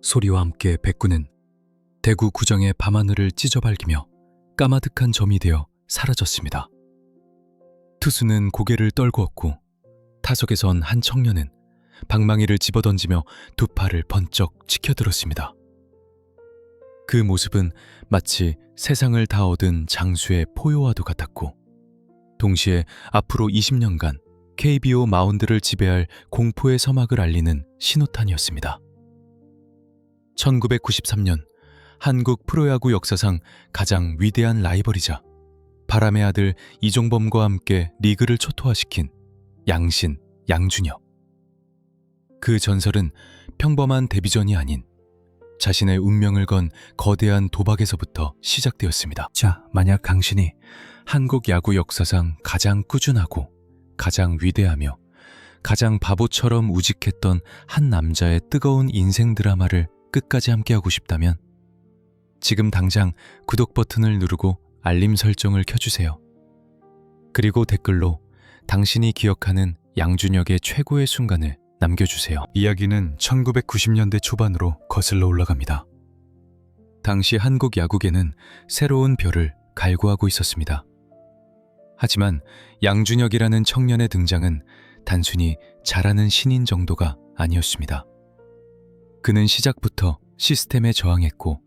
소리와 함께 백구는 대구 구정의 밤하늘을 찢어발기며 까마득한 점이 되어 사라졌습니다. 투수는 고개를 떨구었고 타석에선 한 청년은 방망이를 집어던지며 두 팔을 번쩍 치켜들었습니다. 그 모습은 마치 세상을 다 얻은 장수의 포효와도 같았고 동시에 앞으로 20년간 KBO 마운드를 지배할 공포의 서막을 알리는 신호탄이었습니다. 1993년 한국 프로야구 역사상 가장 위대한 라이벌이자 바람의 아들 이종범과 함께 리그를 초토화시킨 양신 양준혁. 그 전설은 평범한 데뷔전이 아닌 자신의 운명을 건 거대한 도박에서부터 시작되었습니다. 자, 만약 당신이 한국 야구 역사상 가장 꾸준하고 가장 위대하며 가장 바보처럼 우직했던 한 남자의 뜨거운 인생 드라마를 끝까지 함께하고 싶다면 지금 당장 구독 버튼을 누르고 알림 설정을 켜주세요. 그리고 댓글로 당신이 기억하는 양준혁의 최고의 순간을 남겨주세요. 이야기는 1990년대 초반으로 거슬러 올라갑니다. 당시 한국 야구계는 새로운 별을 갈구하고 있었습니다. 하지만 양준혁이라는 청년의 등장은 단순히 잘하는 신인 정도가 아니었습니다. 그는 시작부터 시스템에 저항했고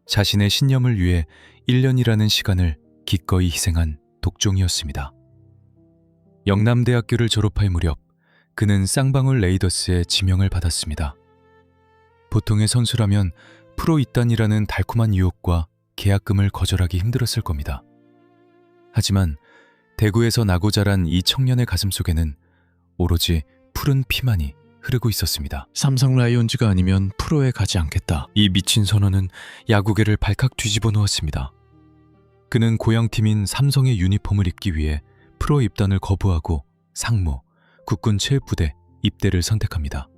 자신의 신념을 위해 1년이라는 시간을 기꺼이 희생한 독종이었습니다. 영남대학교를 졸업할 무렵 그는 쌍방울 레이더스의 지명을 받았습니다. 보통의 선수라면 프로 입단이라는 달콤한 유혹과 계약금을 거절하기 힘들었을 겁니다. 하지만 대구에서 나고 자란 이 청년의 가슴 속에는 오로지 푸른 피만이 흐르고 있었습니다. 삼성 라이온즈가 아니면 프로에 가지 않겠다. 이 미친 선언은 야구계를 발칵 뒤집어 놓았습니다. 그는 고향팀인 삼성의 유니폼을 입기 위해 프로 입단을 거부하고 상무, 국군 체육부대 입대를 선택합니다.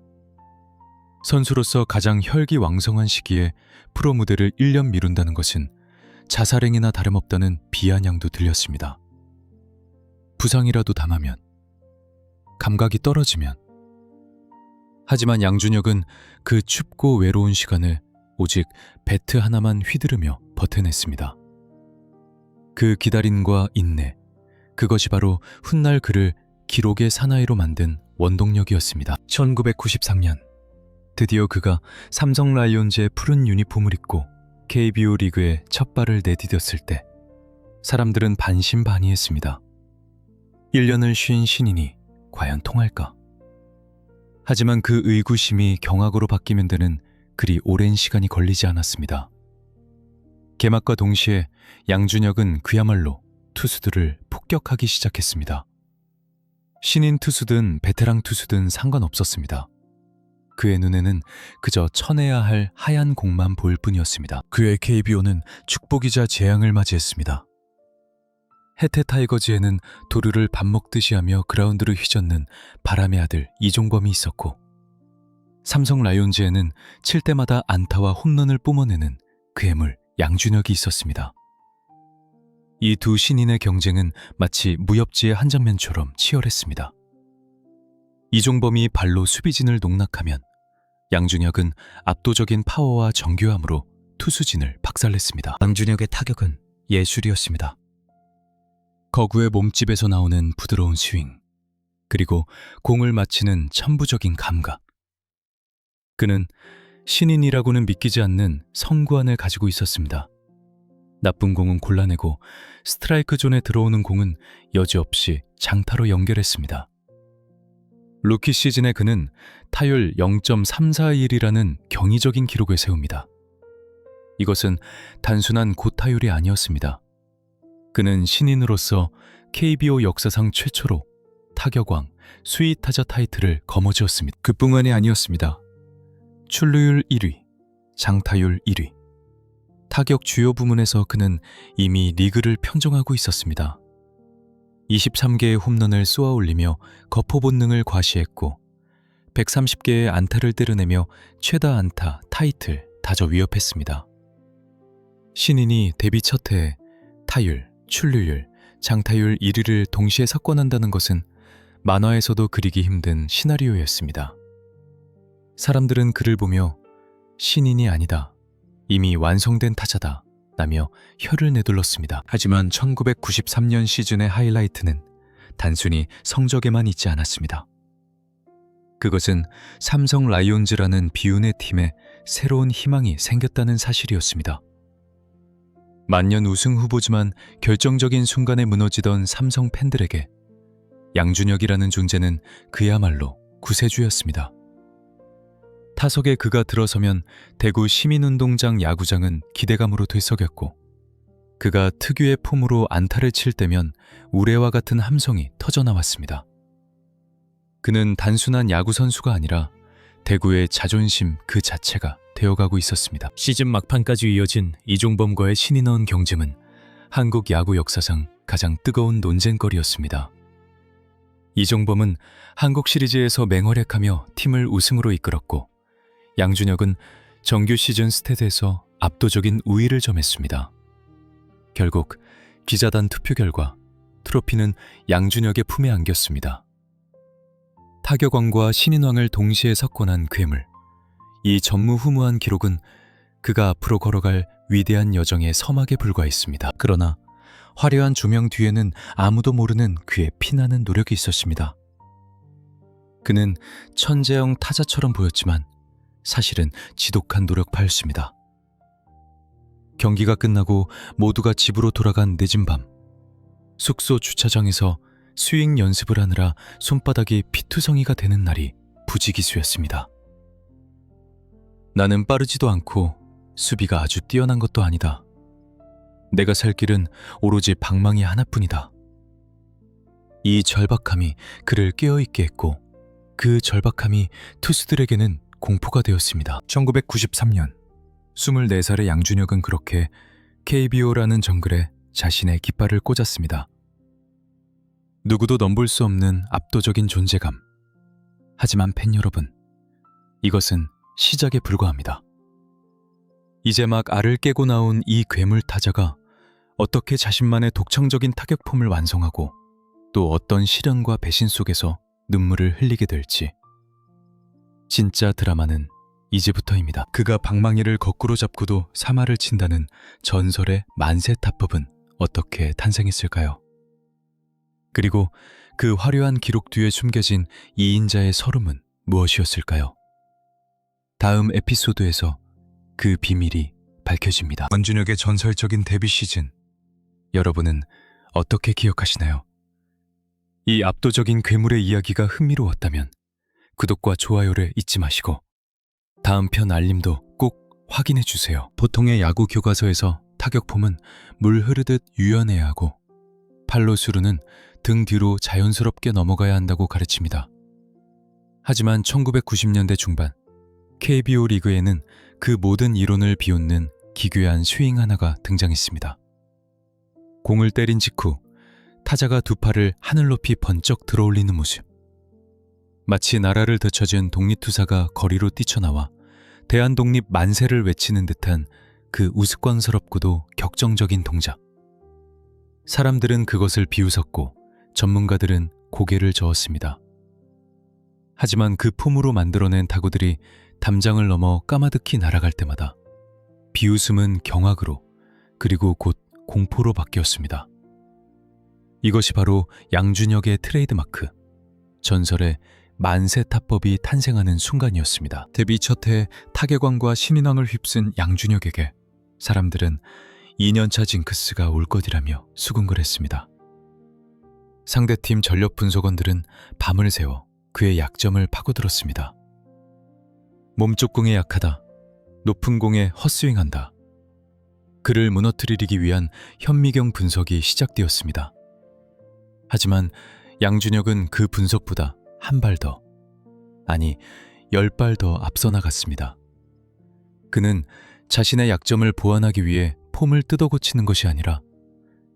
선수로서 가장 혈기왕성한 시기에 프로 무대를 1년 미룬다는 것은 자살행위나 다름없다는 비아냥도 들렸습니다. 부상이라도 당하면, 감각이 떨어지면. 하지만 양준혁은 그 춥고 외로운 시간을 오직 배트 하나만 휘두르며 버텨냈습니다. 그 기다림과 인내, 그것이 바로 훗날 그를 기록의 사나이로 만든 원동력이었습니다. 1993년 드디어 그가 삼성 라이온즈의 푸른 유니폼을 입고 KBO 리그에 첫 발을 내디뎠을 때 사람들은 반신반의했습니다. 1년을 쉰 신인이 과연 통할까? 하지만 그 의구심이 경악으로 바뀌면 되는 그리 오랜 시간이 걸리지 않았습니다. 개막과 동시에 양준혁은 그야말로 투수들을 폭격하기 시작했습니다. 신인 투수든 베테랑 투수든 상관없었습니다. 그의 눈에는 그저 쳐내야 할 하얀 공만 보일 뿐이었습니다. 그의 KBO는 축복이자 재앙을 맞이했습니다. 해태 타이거즈에는 도루를 밥 먹듯이 하며 그라운드를 휘젓는 바람의 아들 이종범이 있었고 삼성 라이온즈에는 칠 때마다 안타와 홈런을 뿜어내는 그의 물 양준혁이 있었습니다. 이 두 신인의 경쟁은 마치 무협지의 한 장면처럼 치열했습니다. 이종범이 발로 수비진을 농락하면 양준혁은 압도적인 파워와 정교함으로 투수진을 박살냈습니다. 양준혁의 타격은 예술이었습니다. 거구의 몸집에서 나오는 부드러운 스윙, 그리고 공을 맞히는 천부적인 감각. 그는 신인이라고는 믿기지 않는 성구안을 가지고 있었습니다. 나쁜 공은 골라내고 스트라이크 존에 들어오는 공은 여지없이 장타로 연결했습니다. 루키 시즌에 그는 타율 0.341이라는 경이적인 기록을 세웁니다. 이것은 단순한 고타율이 아니었습니다. 그는 신인으로서 KBO 역사상 최초로 타격왕, 수위타자 타이틀을 거머쥐었습니다. 그뿐만이 아니었습니다. 출루율 1위, 장타율 1위, 타격 주요 부문에서 그는 이미 리그를 평정하고 있었습니다. 23개의 홈런을 쏘아올리며 거포 본능을 과시했고 130개의 안타를 때려내며 최다 안타, 타이틀 다저 위협했습니다. 신인이 데뷔 첫 해에 타율, 출루율, 장타율 1위를 동시에 석권한다는 것은 만화에서도 그리기 힘든 시나리오였습니다. 사람들은 그를 보며 신인이 아니다. 이미 완성된 타자다. 라며 혀를 내둘렀습니다. 하지만 1993년 시즌의 하이라이트는 단순히 성적에만 있지 않았습니다. 그것은 삼성 라이온즈라는 비운의 팀에 새로운 희망이 생겼다는 사실이었습니다. 만년 우승 후보지만 결정적인 순간에 무너지던 삼성 팬들에게 양준혁이라는 존재는 그야말로 구세주였습니다. 타석에 그가 들어서면 대구 시민운동장 야구장은 기대감으로 들썩였고, 그가 특유의 폼으로 안타를 칠 때면 우레와 같은 함성이 터져나왔습니다. 그는 단순한 야구 선수가 아니라 대구의 자존심 그 자체가 되어가고 있었습니다. 시즌 막판까지 이어진 이종범과의 신이 넣은 경쟁은 한국 야구 역사상 가장 뜨거운 논쟁거리였습니다. 이종범은 한국 시리즈에서 맹활약하며 팀을 우승으로 이끌었고, 양준혁은 정규 시즌 스탯에서 압도적인 우위를 점했습니다. 결국 기자단 투표 결과 트로피는 양준혁의 품에 안겼습니다. 타격왕과 신인왕을 동시에 석권한 괴물. 이 전무후무한 기록은 그가 앞으로 걸어갈 위대한 여정의 서막에 불과했습니다. 그러나 화려한 조명 뒤에는 아무도 모르는 그의 피나는 노력이 있었습니다. 그는 천재형 타자처럼 보였지만 사실은 지독한 노력파였습니다. 경기가 끝나고 모두가 집으로 돌아간 늦은 밤, 숙소 주차장에서 스윙 연습을 하느라 손바닥이 피투성이가 되는 날이 부지기수였습니다. 나는 빠르지도 않고 수비가 아주 뛰어난 것도 아니다. 내가 살 길은 오로지 방망이 하나뿐이다. 이 절박함이 그를 깨어있게 했고, 그 절박함이 투수들에게는 공포가 되었습니다. 1993년 24살의 양준혁은 그렇게 KBO라는 정글에 자신의 깃발을 꽂았습니다. 누구도 넘볼 수 없는 압도적인 존재감. 하지만 팬 여러분, 이것은 시작에 불과합니다. 이제 막 알을 깨고 나온 이 괴물 타자가 어떻게 자신만의 독창적인 타격폼을 완성하고 또 어떤 시련과 배신 속에서 눈물을 흘리게 될지. 진짜 드라마는 이제부터입니다. 그가 방망이를 거꾸로 잡고도 사마를 친다는 전설의 만세 타법은 어떻게 탄생했을까요? 그리고 그 화려한 기록 뒤에 숨겨진 2인자의 서름은 무엇이었을까요? 다음 에피소드에서 그 비밀이 밝혀집니다. 양준혁의 전설적인 데뷔 시즌, 여러분은 어떻게 기억하시나요? 이 압도적인 괴물의 이야기가 흥미로웠다면 구독과 좋아요를 잊지 마시고 다음 편 알림도 꼭 확인해 주세요. 보통의 야구 교과서에서 타격폼은 물 흐르듯 유연해야 하고 팔로 수루는 등 뒤로 자연스럽게 넘어가야 한다고 가르칩니다. 하지만 1990년대 중반 KBO 리그에는 그 모든 이론을 비웃는 기괴한 스윙 하나가 등장했습니다. 공을 때린 직후 타자가 두 팔을 하늘 높이 번쩍 들어올리는 모습. 마치 나라를 되찾은 독립투사가 거리로 뛰쳐나와 대한독립 만세를 외치는 듯한 그 우스꽝스럽고도 격정적인 동작. 사람들은 그것을 비웃었고 전문가들은 고개를 저었습니다. 하지만 그 폼으로 만들어낸 타구들이 담장을 넘어 까마득히 날아갈 때마다 비웃음은 경악으로 그리고 곧 공포로 바뀌었습니다. 이것이 바로 양준혁의 트레이드마크, 전설의 만세 타법이 탄생하는 순간이었습니다. 데뷔 첫 해 타격왕과 신인왕을 휩쓴 양준혁에게 사람들은 2년차 징크스가 올 것이라며 수군거렸습니다. 상대팀 전력 분석원들은 밤을 새워 그의 약점을 파고들었습니다. 몸쪽 공에 약하다. 높은 공에 헛스윙한다. 그를 무너뜨리기 위한 현미경 분석이 시작되었습니다. 하지만 양준혁은 그 분석보다 한 발 더, 아니 10발 더 앞서 나갔습니다. 그는 자신의 약점을 보완하기 위해 폼을 뜯어고치는 것이 아니라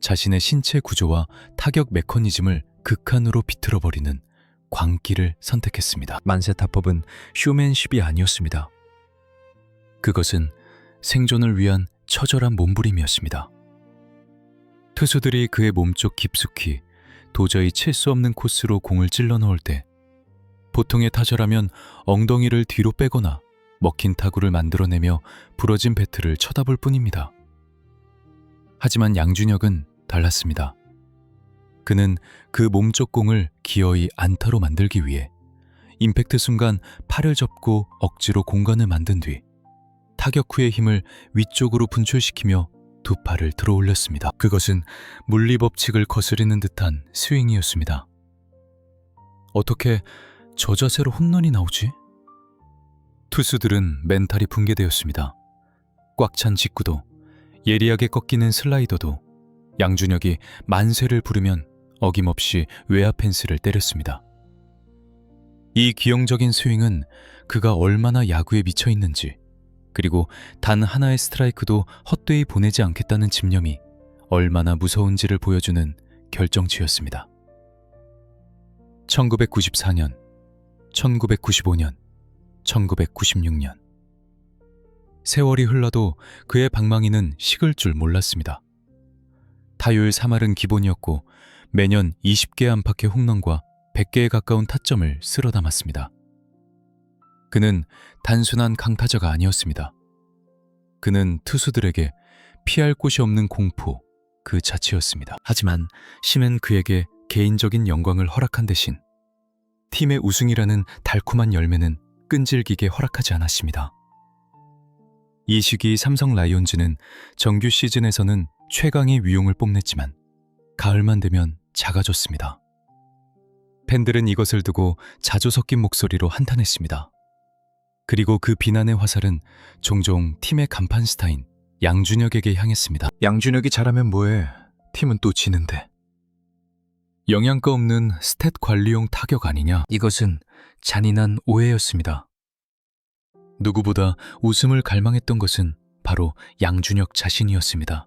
자신의 신체 구조와 타격 메커니즘을 극한으로 비틀어버리는 광기를 선택했습니다. 만세타법은 쇼맨십이 아니었습니다. 그것은 생존을 위한 처절한 몸부림이었습니다. 투수들이 그의 몸쪽 깊숙이 도저히 칠 수 없는 코스로 공을 찔러 넣을 때 보통의 타자라면 엉덩이를 뒤로 빼거나 먹힌 타구를 만들어내며 부러진 배트를 쳐다볼 뿐입니다. 하지만 양준혁은 달랐습니다. 그는 그 몸쪽 공을 기어이 안타로 만들기 위해 임팩트 순간 팔을 접고 억지로 공간을 만든 뒤 타격 후의 힘을 위쪽으로 분출시키며 두 팔을 들어 올렸습니다. 그것은 물리 법칙을 거스르는 듯한 스윙이었습니다. 어떻게 저 자세로 홈런이 나오지? 투수들은 멘탈이 붕괴되었습니다. 꽉 찬 직구도, 예리하게 꺾이는 슬라이더도 양준혁이 만세를 부르면 어김없이 외야 펜스를 때렸습니다. 이 기형적인 스윙은 그가 얼마나 야구에 미쳐 있는지, 그리고 단 하나의 스트라이크도 헛되이 보내지 않겠다는 집념이 얼마나 무서운지를 보여주는 결정치였습니다. 1994년, 1995년, 1996년. 세월이 흘러도 그의 방망이는 식을 줄 몰랐습니다. 타율 3할은 기본이었고 매년 20개 안팎의 홈런과 100개에 가까운 타점을 쓸어 담았습니다. 그는 단순한 강타자가 아니었습니다. 그는 투수들에게 피할 곳이 없는 공포 그 자체였습니다. 하지만 심은 그에게 개인적인 영광을 허락한 대신 팀의 우승이라는 달콤한 열매는 끈질기게 허락하지 않았습니다. 이 시기 삼성 라이온즈는 정규 시즌에서는 최강의 위용을 뽐냈지만 가을만 되면 작아졌습니다. 팬들은 이것을 두고 자조 섞인 목소리로 한탄했습니다. 그리고 그 비난의 화살은 종종 팀의 간판 스타인 양준혁에게 향했습니다. 양준혁이 잘하면 뭐해? 팀은 또 지는데. 영양가 없는 스탯 관리용 타격 아니냐? 이것은 잔인한 오해였습니다. 누구보다 웃음을 갈망했던 것은 바로 양준혁 자신이었습니다.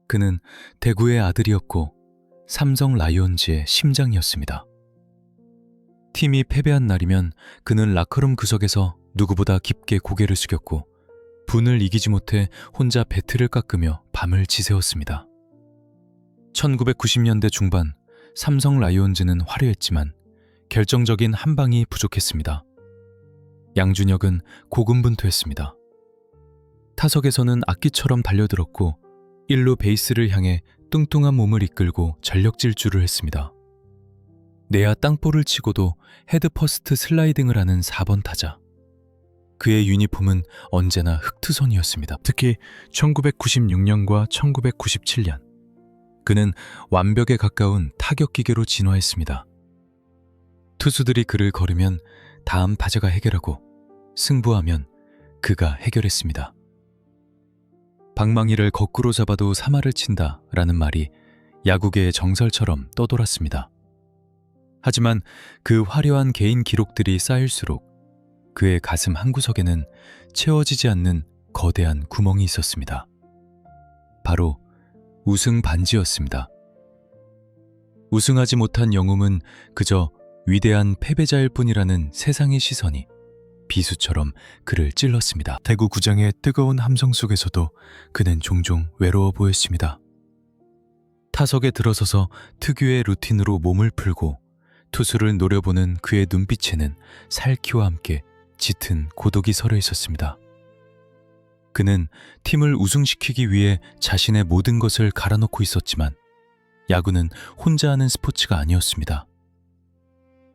그는 대구의 아들이었고 삼성 라이온즈의 심장이었습니다. 팀이 패배한 날이면 그는 라커룸 구석에서 누구보다 깊게 고개를 숙였고 분을 이기지 못해 혼자 배트를 깎으며 밤을 지새웠습니다. 1990년대 중반 삼성 라이온즈는 화려했지만 결정적인 한 방이 부족했습니다. 양준혁은 고군분투했습니다. 타석에서는 악기처럼 달려들었고 1루 베이스를 향해 뚱뚱한 몸을 이끌고 전력 질주를 했습니다. 내야 땅볼을 치고도 헤드퍼스트 슬라이딩을 하는 4번 타자. 그의 유니폼은 언제나 흑투선이었습니다. 특히 1996년과 1997년. 그는 완벽에 가까운 타격 기계로 진화했습니다. 투수들이 그를 거르면 다음 타자가 해결하고 승부하면 그가 해결했습니다. 방망이를 거꾸로 잡아도 3할을 친다 라는 말이 야구계의 정설처럼 떠돌았습니다. 하지만 그 화려한 개인 기록들이 쌓일수록 그의 가슴 한구석에는 채워지지 않는 거대한 구멍이 있었습니다. 바로 우승 반지였습니다. 우승하지 못한 영웅은 그저 위대한 패배자일 뿐이라는 세상의 시선이 비수처럼 그를 찔렀습니다. 대구 구장의 뜨거운 함성 속에서도 그는 종종 외로워 보였습니다. 타석에 들어서서 특유의 루틴으로 몸을 풀고 투수를 노려보는 그의 눈빛에는 살기와 함께 짙은 고독이 서려 있었습니다. 그는 팀을 우승시키기 위해 자신의 모든 것을 갈아넣고 있었지만 야구는 혼자 하는 스포츠가 아니었습니다.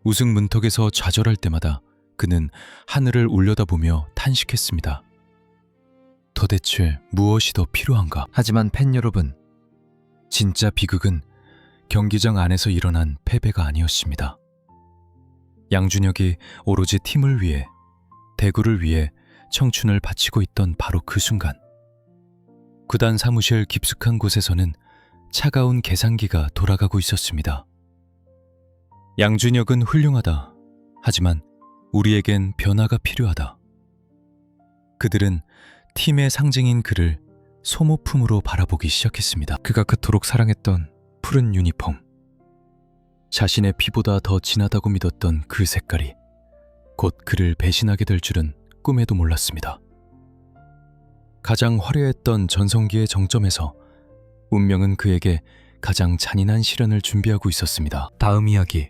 우승 문턱에서 좌절할 때마다 그는 하늘을 올려다보며 탄식했습니다. 도대체 무엇이 더 필요한가? 하지만 팬 여러분, 진짜 비극은 경기장 안에서 일어난 패배가 아니었습니다. 양준혁이 오로지 팀을 위해, 대구를 위해 청춘을 바치고 있던 바로 그 순간, 구단 사무실 깊숙한 곳에서는 차가운 계산기가 돌아가고 있었습니다. 양준혁은 훌륭하다. 하지만 우리에겐 변화가 필요하다. 그들은 팀의 상징인 그를 소모품으로 바라보기 시작했습니다. 그가 그토록 사랑했던 푸른 유니폼, 자신의 피보다 더 진하다고 믿었던 그 색깔이 곧 그를 배신하게 될 줄은 꿈에도 몰랐습니다. 가장 화려했던 전성기의 정점에서 운명은 그에게 가장 잔인한 시련을 준비하고 있었습니다. 다음 이야기,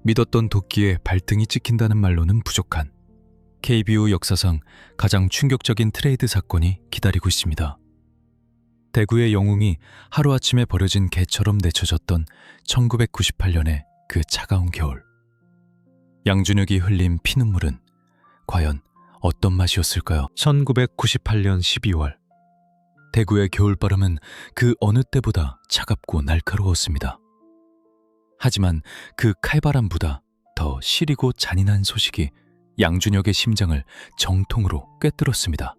믿었던 도끼에 발등이 찍힌다는 말로는 부족한 KBO 역사상 가장 충격적인 트레이드 사건이 기다리고 있습니다. 대구의 영웅이 하루아침에 버려진 개처럼 내쳐졌던 1998년의 그 차가운 겨울. 양준혁이 흘린 피눈물은 과연 어떤 맛이었을까요? 1998년 12월. 대구의 겨울바람은 그 어느 때보다 차갑고 날카로웠습니다. 하지만 그 칼바람보다 더 시리고 잔인한 소식이 양준혁의 심장을 정통으로 꿰뚫었습니다.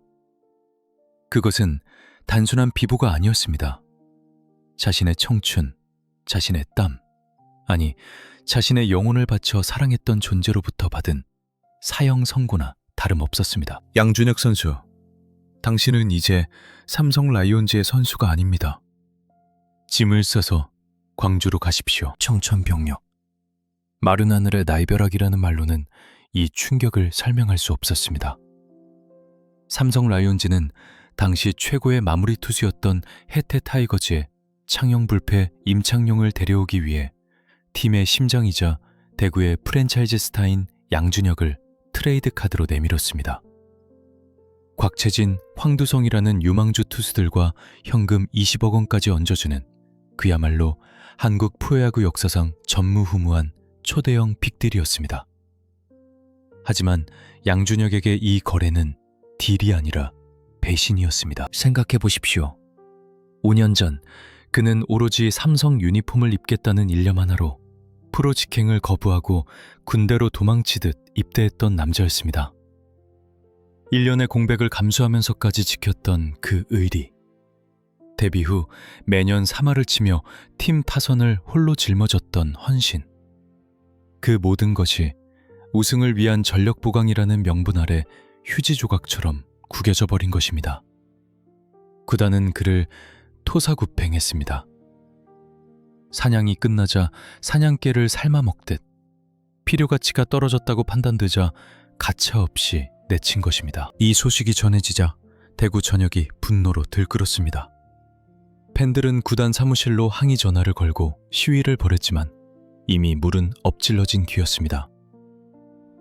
그것은 단순한 비보가 아니었습니다. 자신의 청춘, 자신의 땀, 아니 자신의 영혼을 바쳐 사랑했던 존재로부터 받은 사형 선고나 다름없었습니다. 양준혁 선수, 당신은 이제 삼성 라이온즈의 선수가 아닙니다. 짐을 싸서 광주로 가십시오. 청천벽력. 마른 하늘의 날벼락이라는 말로는 이 충격을 설명할 수 없었습니다. 삼성 라이온즈는 당시 최고의 마무리 투수였던 해태 타이거즈의 창영 불패 임창용을 데려오기 위해 팀의 심장이자 대구의 프랜차이즈 스타인 양준혁을 트레이드 카드로 내밀었습니다. 곽채진, 황두성이라는 유망주 투수들과 현금 20억 원까지 얹어주는 그야말로 한국 프로야구 역사상 전무후무한 초대형 빅딜이었습니다. 하지만 양준혁에게 이 거래는 딜이 아니라 배신이었습니다. 생각해 보십시오. 5년 전 그는 오로지 삼성 유니폼을 입겠다는 일념 하나로 프로 직행을 거부하고 군대로 도망치듯 입대했던 남자였습니다. 1년의 공백을 감수하면서까지 지켰던 그 의리. 데뷔 후 매년 3할을 치며 팀 타선을 홀로 짊어졌던 헌신. 그 모든 것이 우승을 위한 전력 보강이라는 명분 아래 휴지 조각처럼 구겨져 버린 것입니다. 구단은 그를 토사구팽했습니다. 사냥이 끝나자 사냥개를 삶아 먹듯 필요 가치가 떨어졌다고 판단되자 가차없이 내친 것입니다. 이 소식이 전해지자 대구 전역이 분노로 들끓었습니다. 팬들은 구단 사무실로 항의 전화를 걸고 시위를 벌였지만 이미 물은 엎질러진 뒤였습니다.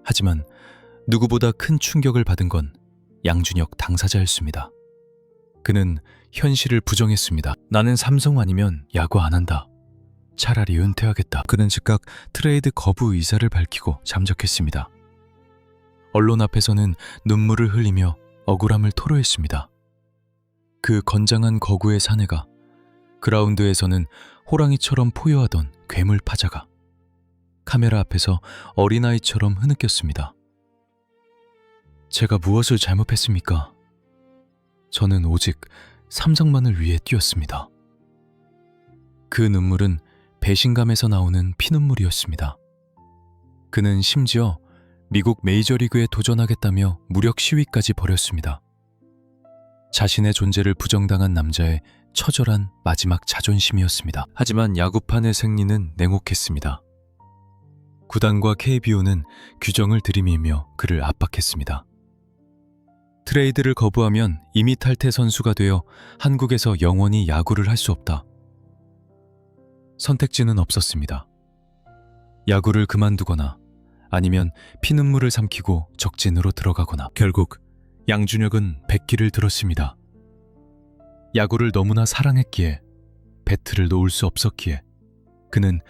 하지만 누구보다 큰 충격을 받은 건 양준혁 당사자였습니다. 그는 현실을 부정했습니다. 나는 삼성 아니면 야구 안 한다. 차라리 은퇴하겠다. 그는 즉각 트레이드 거부 의사를 밝히고 잠적했습니다. 언론 앞에서는 눈물을 흘리며 억울함을 토로했습니다. 그 건장한 거구의 사내가 그라운드에서는 호랑이처럼 포효하던 괴물 파자가 카메라 앞에서 어린아이처럼 흐느꼈습니다. 제가 무엇을 잘못했습니까? 저는 오직 삼성만을 위해 뛰었습니다. 그 눈물은 배신감에서 나오는 피눈물이었습니다. 그는 심지어 미국 메이저리그에 도전하겠다며 무력 시위까지 벌였습니다. 자신의 존재를 부정당한 남자의 처절한 마지막 자존심이었습니다. 하지만 야구판의 생리는 냉혹했습니다. 구단과 KBO는 규정을 들이밀며 그를 압박했습니다. 트레이드를 거부하면 이미 탈퇴 선수가 되어 한국에서 영원히 야구를 할 수 없다. 선택지는 없었습니다. 야구를 그만두거나 아니면 피눈물을 삼키고 적진으로 들어가거나. 결국 양준혁은 백기를 들었습니다. 야구를 너무나 사랑했기에, 배트를 놓을 수 없었기에 그는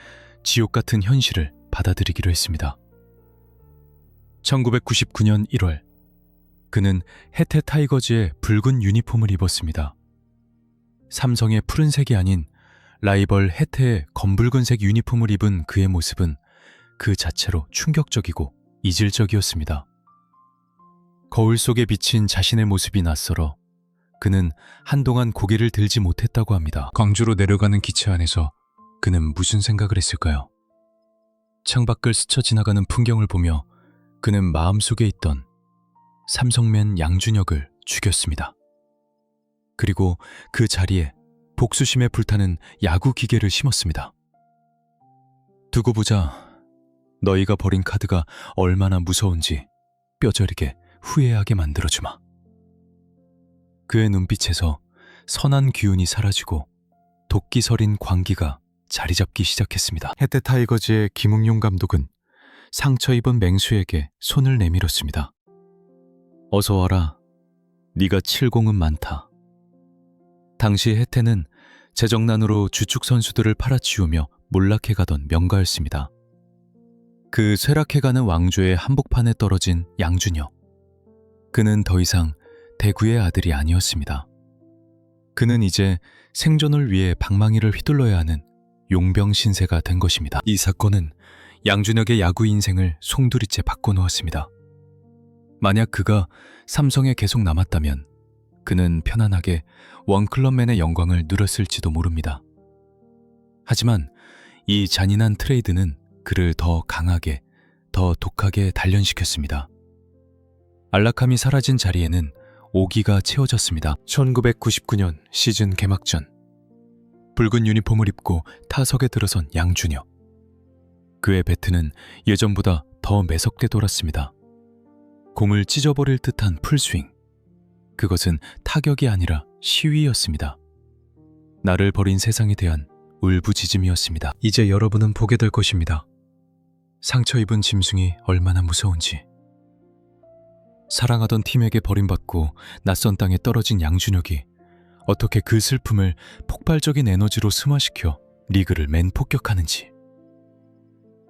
지옥 같은 현실을 받아들이기로 했습니다. 1999년 1월 그는 해태 타이거즈의 붉은 유니폼을 입었습니다. 삼성의 푸른색이 아닌 라이벌 해태의 검붉은색 유니폼을 입은 그의 모습은 그 자체로 충격적이고 이질적이었습니다. 거울 속에 비친 자신의 모습이 낯설어 그는 한동안 고개를 들지 못했다고 합니다. 광주로 내려가는 기차 안에서 그는 무슨 생각을 했을까요? 창밖을 스쳐 지나가는 풍경을 보며 그는 마음속에 있던 삼성맨 양준혁을 죽였습니다. 그리고 그 자리에 복수심에 불타는 야구 기계를 심었습니다. 두고 보자. 너희가 버린 카드가 얼마나 무서운지 뼈저리게 후회하게 만들어주마. 그의 눈빛에서 선한 기운이 사라지고 도끼 서린 광기가 자리 잡기 시작했습니다. 해태 타이거즈의 김웅용 감독은 상처 입은 맹수에게 손을 내밀었습니다. 어서 와라. 네가 칠공은 많다. 당시 혜태는 재정난으로 주축 선수들을 팔아치우며 몰락해가던 명가였습니다. 그 쇠락해가는 왕조의 한복판에 떨어진 양준혁. 그는 더 이상 대구의 아들이 아니었습니다. 그는 이제 생존을 위해 방망이를 휘둘러야 하는 용병 신세가 된 것입니다. 이 사건은 양준혁의 야구 인생을 송두리째 바꿔놓았습니다. 만약 그가 삼성에 계속 남았다면 그는 편안하게 원클럽맨의 영광을 누렸을지도 모릅니다. 하지만 이 잔인한 트레이드는 그를 더 강하게, 더 독하게 단련시켰습니다. 안락함이 사라진 자리에는 오기가 채워졌습니다. 1999년 시즌 개막전. 붉은 유니폼을 입고 타석에 들어선 양준혁. 그의 배트는 예전보다 더 매섭게 돌았습니다. 공을 찢어버릴 듯한 풀스윙. 그것은 타격이 아니라 시위였습니다. 나를 버린 세상에 대한 울부짖음이었습니다. 이제 여러분은 보게 될 것입니다. 상처 입은 짐승이 얼마나 무서운지. 사랑하던 팀에게 버림받고 낯선 땅에 떨어진 양준혁이 어떻게 그 슬픔을 폭발적인 에너지로 승화시켜 리그를 맹폭격하는지.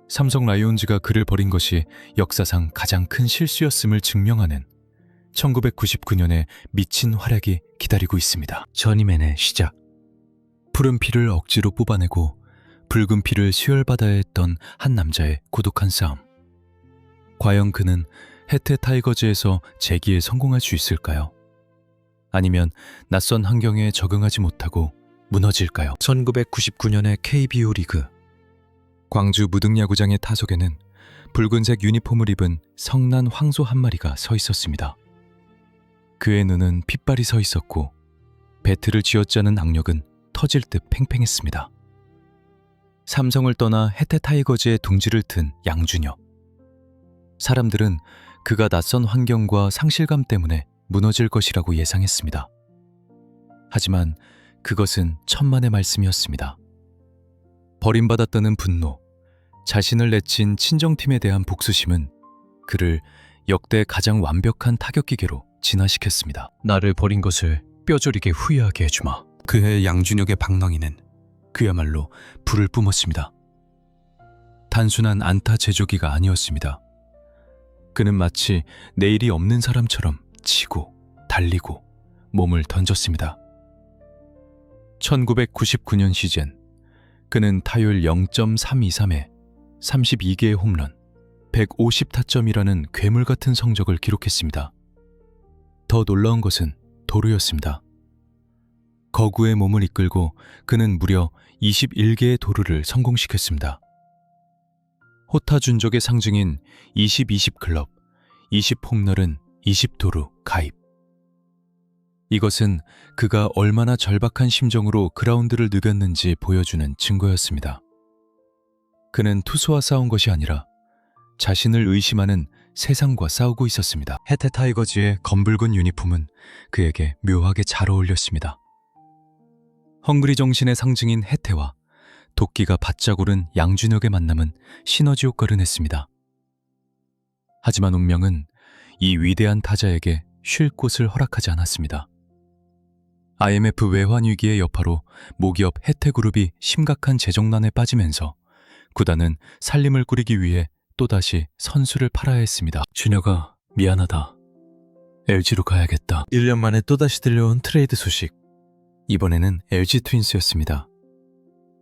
삼성 라이온즈가 그를 버린 것이 역사상 가장 큰 실수였음을 증명하는 1999년의 미친 활약이 기다리고 있습니다. 저니맨의 시작. 푸른 피를 억지로 뽑아내고 붉은 피를 수혈받아야 했던 한 남자의 고독한 싸움. 과연 그는 혜태 타이거즈에서 재기에 성공할 수 있을까요? 아니면 낯선 환경에 적응하지 못하고 무너질까요? 1999년의 KBO 리그. 광주 무등야구장의 타석에는 붉은색 유니폼을 입은 성난 황소 한 마리가 서 있었습니다. 그의 눈은 핏발이 서 있었고 배트를 쥐어짜는 악력은 터질 듯 팽팽했습니다. 삼성을 떠나 혜태 타이거즈의 둥지를 튼 양준혁. 사람들은 그가 낯선 환경과 상실감 때문에 무너질 것이라고 예상했습니다. 하지만 그것은 천만의 말씀이었습니다. 버림받았다는 분노, 자신을 내친 친정팀에 대한 복수심은 그를 역대 가장 완벽한 타격기계로 진화시켰습니다. 나를 버린 것을 뼈저리게 후회하게 해주마. 그해 양준혁의 방망이는 그야말로 불을 뿜었습니다. 단순한 안타 제조기가 아니었습니다. 그는 마치 내일이 없는 사람처럼 치고 달리고 몸을 던졌습니다. 1999년 시즌 그는 타율 0.323에 32개의 홈런, 150타점이라는 괴물 같은 성적을 기록했습니다. 더 놀라운 것은 도루였습니다. 거구의 몸을 이끌고 그는 무려 21개의 도루를 성공시켰습니다. 호타준족의 상징인 20-20 클럽, 20홈런은 20도루 가입. 이것은 그가 얼마나 절박한 심정으로 그라운드를 누볐는지 보여주는 증거였습니다. 그는 투수와 싸운 것이 아니라 자신을 의심하는 세상과 싸우고 있었습니다. 혜태 타이거즈의 검붉은 유니폼은 그에게 묘하게 잘 어울렸습니다. 헝그리 정신의 상징인 혜태와 도끼가 바짝 오른 양준혁의 만남은 시너지 효과를 냈습니다. 하지만 운명은 이 위대한 타자에게 쉴 곳을 허락하지 않았습니다. IMF 외환 위기의 여파로 모기업 혜태그룹이 심각한 재정난에 빠지면서 구단은 살림을 꾸리기 위해 또다시 선수를 팔아야 했습니다. 준혁아, 미안하다. LG로 가야겠다. 1년 만에 또다시 들려온 트레이드 소식. 이번에는 LG 트윈스였습니다.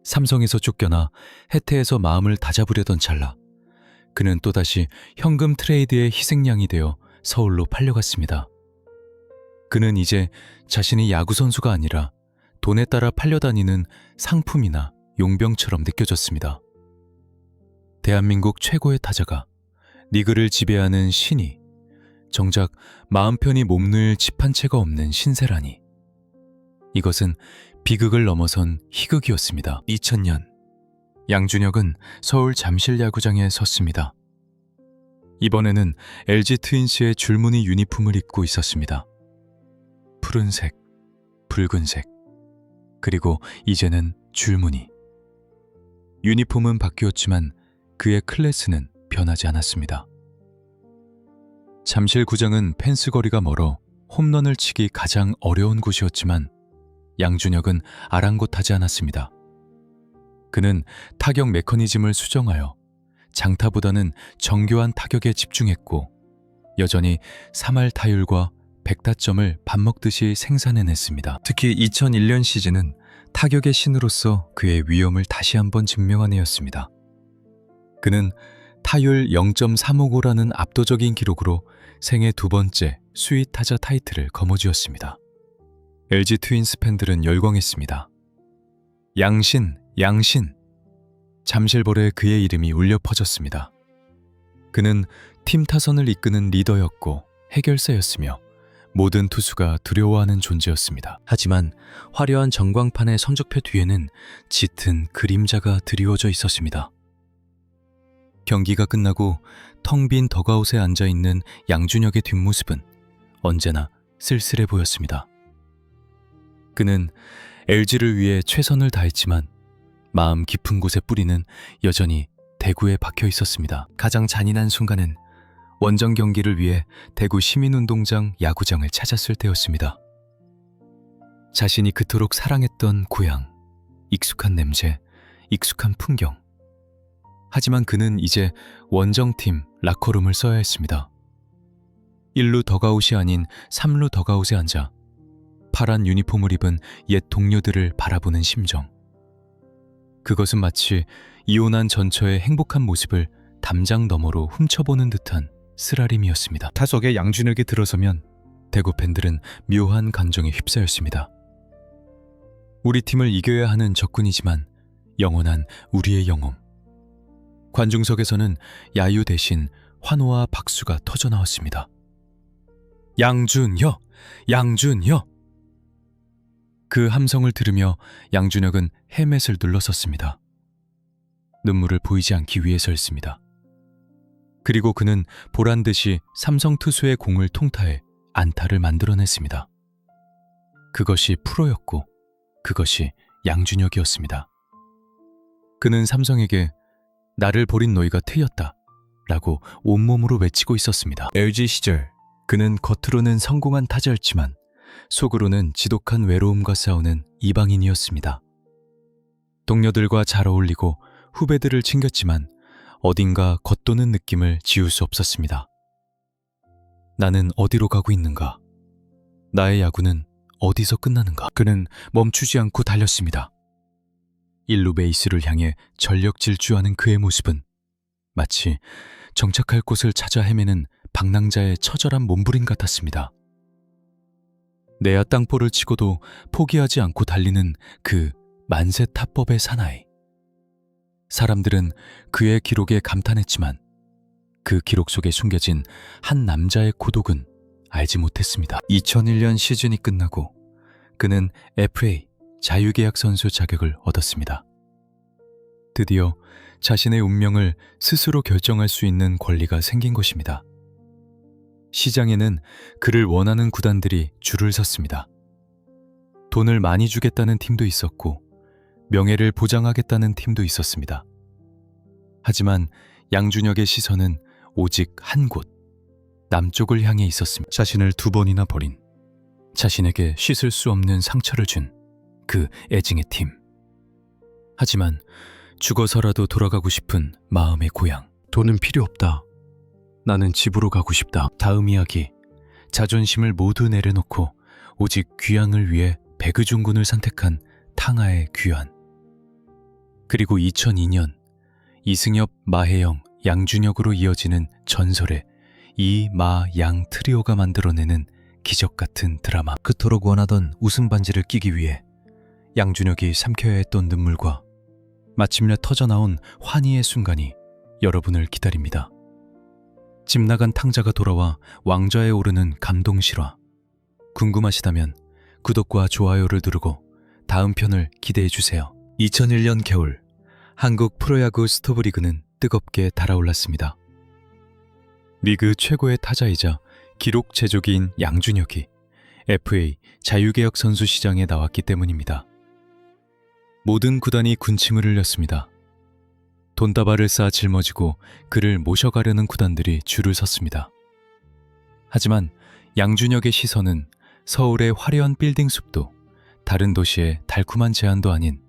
삼성에서 쫓겨나 혜태에서 마음을 다잡으려던 찰나 그는 또다시 현금 트레이드의 희생양이 되어 서울로 팔려갔습니다. 그는 이제 자신이 야구선수가 아니라 돈에 따라 팔려다니는 상품이나 용병처럼 느껴졌습니다. 대한민국 최고의 타자가 리그를 지배하는 신이 정작 마음 편히 몸놓을 집 한 채가 없는 신세라니. 이것은 비극을 넘어선 희극이었습니다. 2000년 양준혁은 서울 잠실야구장에 섰습니다. 이번에는 LG 트윈스의 줄무늬 유니폼을 입고 있었습니다. 푸른색, 붉은색, 그리고 이제는 줄무늬. 유니폼은 바뀌었지만 그의 클래스는 변하지 않았습니다. 잠실구장은 펜스 거리가 멀어 홈런을 치기 가장 어려운 곳이었지만 양준혁은 아랑곳하지 않았습니다. 그는 타격 메커니즘을 수정하여 장타보다는 정교한 타격에 집중했고 여전히 3할 타율과 100타점을 밥 먹듯이 생산해냈습니다. 특히 2001년 시즌은 타격의 신으로서 그의 위엄을 다시 한번 증명한 해였습니다. 그는 타율 0.355라는 압도적인 기록으로 생애 두 번째 수위 타자 타이틀을 거머쥐었습니다. LG 트윈스 팬들은 열광했습니다. 양신, 양신! 잠실볼에 그의 이름이 울려 퍼졌습니다. 그는 팀 타선을 이끄는 리더였고 해결사였으며 모든 투수가 두려워하는 존재였습니다. 하지만 화려한 전광판의 성적표 뒤에는 짙은 그림자가 드리워져 있었습니다. 경기가 끝나고 텅 빈 덕아웃에 앉아있는 양준혁의 뒷모습은 언제나 쓸쓸해 보였습니다. 그는 LG를 위해 최선을 다했지만 마음 깊은 곳의 뿌리는 여전히 대구에 박혀 있었습니다. 가장 잔인한 순간은 원정 경기를 위해 대구 시민운동장 야구장을 찾았을 때였습니다. 자신이 그토록 사랑했던 고향, 익숙한 냄새, 익숙한 풍경. 하지만 그는 이제 원정팀 라커룸을 써야 했습니다. 1루 덕아웃이 아닌 3루 덕아웃에 앉아 파란 유니폼을 입은 옛 동료들을 바라보는 심정. 그것은 마치 이혼한 전처의 행복한 모습을 담장 너머로 훔쳐보는 듯한 쓰라림이었습니다. 타석에 양준혁이 들어서면 대구 팬들은 묘한 감정에 휩싸였습니다. 우리 팀을 이겨야 하는 적군이지만 영원한 우리의 영웅. 관중석에서는 야유 대신 환호와 박수가 터져나왔습니다. 양준혁! 양준혁! 그 함성을 들으며 양준혁은 헬멧을 눌러섰습니다. 눈물을 보이지 않기 위해서였습니다. 그리고 그는 보란듯이 삼성 투수의 공을 통타해 안타를 만들어냈습니다. 그것이 프로였고 그것이 양준혁이었습니다. 그는 삼성에게 나를 버린 너희가 틀렸다 라고 온몸으로 외치고 있었습니다. LG 시절 그는 겉으로는 성공한 타자였지만 속으로는 지독한 외로움과 싸우는 이방인이었습니다. 동료들과 잘 어울리고 후배들을 챙겼지만 어딘가 겉도는 느낌을 지울 수 없었습니다. 나는 어디로 가고 있는가? 나의 야구는 어디서 끝나는가? 그는 멈추지 않고 달렸습니다. 1루 베이스를 향해 전력 질주하는 그의 모습은 마치 정착할 곳을 찾아 헤매는 방랑자의 처절한 몸부림 같았습니다. 내야 땅볼을 치고도 포기하지 않고 달리는 그 만세 타법의 사나이. 사람들은 그의 기록에 감탄했지만 그 기록 속에 숨겨진 한 남자의 고독은 알지 못했습니다. 2001년 시즌이 끝나고 그는 FA 자유계약 선수 자격을 얻었습니다. 드디어 자신의 운명을 스스로 결정할 수 있는 권리가 생긴 것입니다. 시장에는 그를 원하는 구단들이 줄을 섰습니다. 돈을 많이 주겠다는 팀도 있었고 명예를 보장하겠다는 팀도 있었습니다. 하지만 양준혁의 시선은 오직 한 곳, 남쪽을 향해 있었습니다. 자신을 2번이나 버린, 자신에게 씻을 수 없는 상처를 준 그 애증의 팀. 하지만 죽어서라도 돌아가고 싶은 마음의 고향. 돈은 필요 없다. 나는 집으로 가고 싶다. 다음 이야기. 자존심을 모두 내려놓고 오직 귀향을 위해 백의종군을 선택한 탕하의 귀환. 그리고 2002년 이승엽, 마혜영, 양준혁으로 이어지는 전설의 이마양 트리오가 만들어내는 기적 같은 드라마. 그토록 원하던 웃음 반지를 끼기 위해 양준혁이 삼켜야 했던 눈물과 마침내 터져나온 환희의 순간이 여러분을 기다립니다. 집 나간 탕자가 돌아와 왕좌에 오르는 감동 실화. 궁금하시다면 구독과 좋아요를 누르고 다음 편을 기대해 주세요. 2001년 겨울 한국 프로야구 스토브리그는 뜨겁게 달아올랐습니다. 리그 최고의 타자이자 기록 제조기인 양준혁이 FA 자유계약 선수 시장에 나왔기 때문입니다. 모든 구단이 군침을 흘렸습니다. 돈다발을 쌓아 짊어지고 그를 모셔가려는 구단들이 줄을 섰습니다. 하지만 양준혁의 시선은 서울의 화려한 빌딩 숲도 다른 도시의 달콤한 제안도 아닌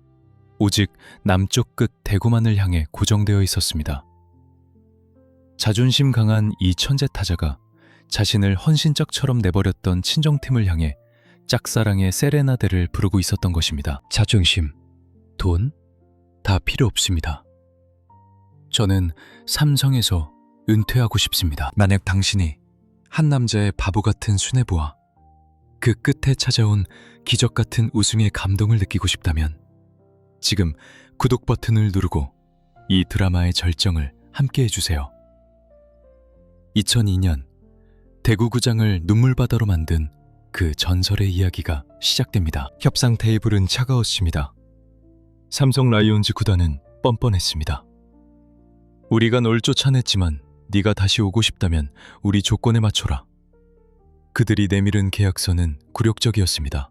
오직 남쪽 끝 대구만을 향해 고정되어 있었습니다. 자존심 강한 이 천재 타자가 자신을 헌신짝처럼 내버렸던 친정팀을 향해 짝사랑의 세레나데를 부르고 있었던 것입니다. 자존심, 돈, 다 필요 없습니다. 저는 삼성에서 은퇴하고 싶습니다. 만약 당신이 한 남자의 바보 같은 수뇌부와 그 끝에 찾아온 기적 같은 우승의 감동을 느끼고 싶다면 지금 구독 버튼을 누르고 이 드라마의 절정을 함께 해주세요. 2002년 대구구장을 눈물바다로 만든 그 전설의 이야기가 시작됩니다. 협상 테이블은 차가웠습니다. 삼성 라이온즈 구단은 뻔뻔했습니다. 우리가 널 쫓아냈지만 네가 다시 오고 싶다면 우리 조건에 맞춰라. 그들이 내밀은 계약서는 굴욕적이었습니다.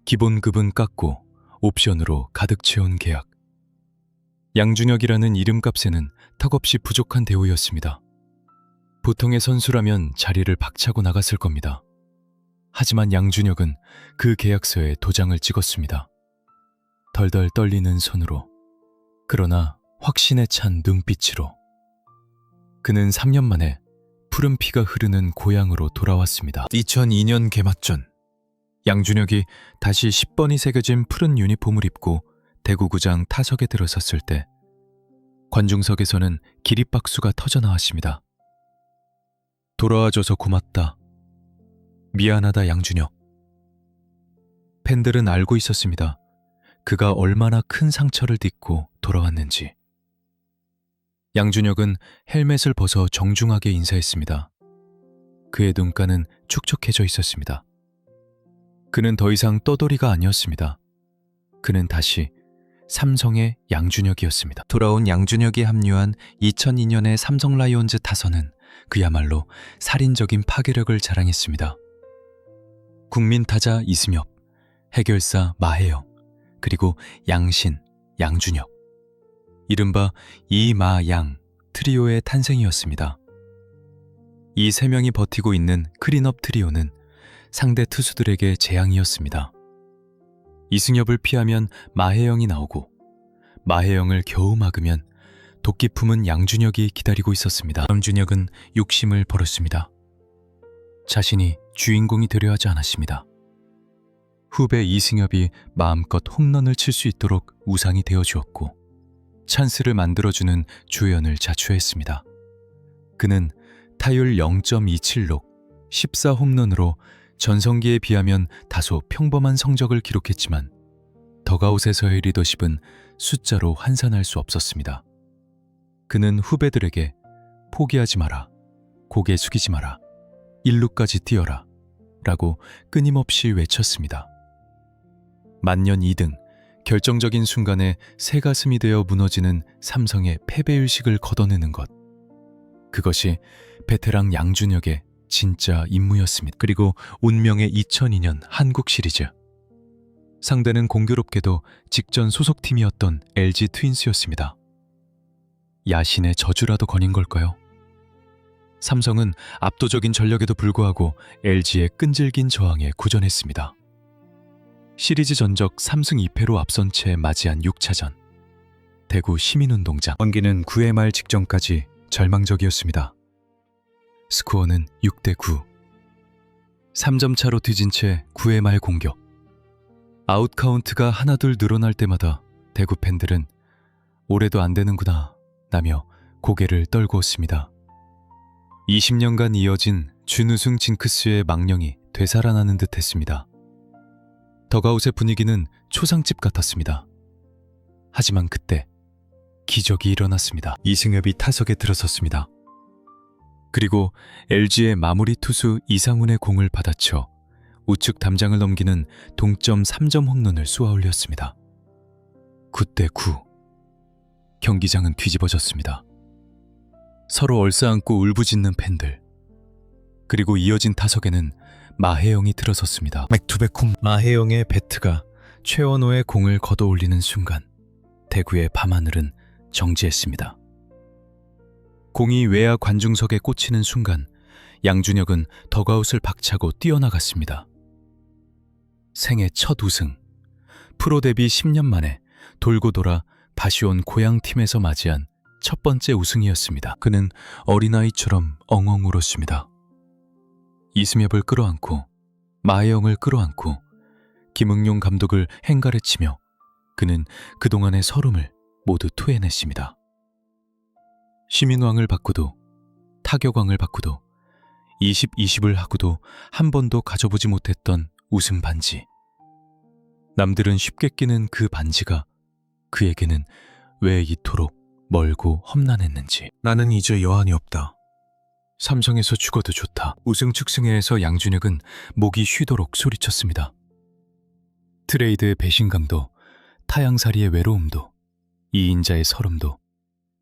기본급은 깎고 옵션으로 가득 채운 계약. 양준혁이라는 이름값에는 턱없이 부족한 대우였습니다. 보통의 선수라면 자리를 박차고 나갔을 겁니다. 하지만 양준혁은 그 계약서에 도장을 찍었습니다. 덜덜 떨리는 손으로, 그러나 확신에 찬 눈빛으로. 그는 3년 만에 푸른 피가 흐르는 고향으로 돌아왔습니다. 2002년 개막전, 양준혁이 다시 10번이 새겨진 푸른 유니폼을 입고 대구구장 타석에 들어섰을 때 관중석에서는 기립박수가 터져나왔습니다. 돌아와줘서 고맙다. 미안하다, 양준혁. 팬들은 알고 있었습니다. 그가 얼마나 큰 상처를 딛고 돌아왔는지. 양준혁은 헬멧을 벗어 정중하게 인사했습니다. 그의 눈가는 축축해져 있었습니다. 그는 더 이상 떠돌이가 아니었습니다. 그는 다시 삼성의 양준혁이었습니다. 돌아온 양준혁이 합류한 2002년의 삼성 라이온즈 타선은 그야말로 살인적인 파괴력을 자랑했습니다. 국민 타자 이승엽, 해결사 마혜영, 그리고 양신, 양준혁. 이른바 이마양 트리오의 탄생이었습니다. 이 세 명이 버티고 있는 클린업 트리오는 상대 투수들에게 재앙이었습니다. 이승엽을 피하면 마혜영이 나오고 마혜영을 겨우 막으면 도끼 품은 양준혁이 기다리고 있었습니다. 양준혁은 욕심을 버렸습니다. 자신이 주인공이 되려 하지 않았습니다. 후배 이승엽이 마음껏 홈런을 칠 수 있도록 우상이 되어주었고 찬스를 만들어주는 주연을 자처했습니다. 그는 타율 0.27록 14홈런으로 전성기에 비하면 다소 평범한 성적을 기록했지만 덕아웃에서의 리더십은 숫자로 환산할 수 없었습니다. 그는 후배들에게 포기하지 마라, 고개 숙이지 마라, 1루까지 뛰어라 라고 끊임없이 외쳤습니다. 만년 2등, 결정적인 순간에 새 가슴이 되어 무너지는 삼성의 패배의식을 걷어내는 것. 그것이 베테랑 양준혁의 진짜 임무였습니다. 그리고 운명의 2002년 한국 시리즈. 상대는 공교롭게도 직전 소속팀이었던 LG 트윈스였습니다. 야신의 저주라도 거닌 걸까요? 삼성은 압도적인 전력에도 불구하고 LG의 끈질긴 저항에 고전했습니다. 시리즈 전적 3승 2패로 앞선 채 맞이한 6차전. 대구 시민운동장. 경기는 9회 말 직전까지 절망적이었습니다. 스코어는 6대9. 3점 차로 뒤진 채 9회 말 공격. 아웃 카운트가 하나둘 늘어날 때마다 대구 팬들은 올해도 안 되는구나 라며 고개를 떨구었습니다. 20년간 이어진 준우승 징크스의 망령이 되살아나는 듯 했습니다. 덕아웃의 분위기는 초상집 같았습니다. 하지만 그때 기적이 일어났습니다. 이승엽이 타석에 들어섰습니다. 그리고 LG의 마무리 투수 이상훈의 공을 받아쳐 우측 담장을 넘기는 동점 3점 홈런을 쏘아 올렸습니다. 9대9. 경기장은 뒤집어졌습니다. 서로 얼싸안고 울부짖는 팬들. 그리고 이어진 타석에는 마혜영이 들어섰습니다. 백투백홈. 마혜영의 배트가 최원호의 공을 걷어올리는 순간 대구의 밤하늘은 정지했습니다. 공이 외야 관중석에 꽂히는 순간 양준혁은 덕아웃을 박차고 뛰어나갔습니다. 생애 첫 우승, 프로 데뷔 10년 만에 돌고 돌아 다시 온 고향팀에서 맞이한 첫 번째 우승이었습니다. 그는 어린아이처럼 엉엉 울었습니다. 이승엽을 끌어안고 마혜영을 끌어안고 김응용 감독을 행가르치며 그는 그동안의 서름을 모두 토해냈습니다. 시민왕을 받고도 타격왕을 받고도 20-20을 하고도 한 번도 가져보지 못했던 우승 반지. 남들은 쉽게 끼는 그 반지가 그에게는 왜 이토록 멀고 험난했는지. 나는 이제 여한이 없다. 삼성에서 죽어도 좋다. 우승 측승회에서 양준혁은 목이 쉬도록 소리쳤습니다. 트레이드의 배신감도, 타양살이의 외로움도, 이인자의 서름도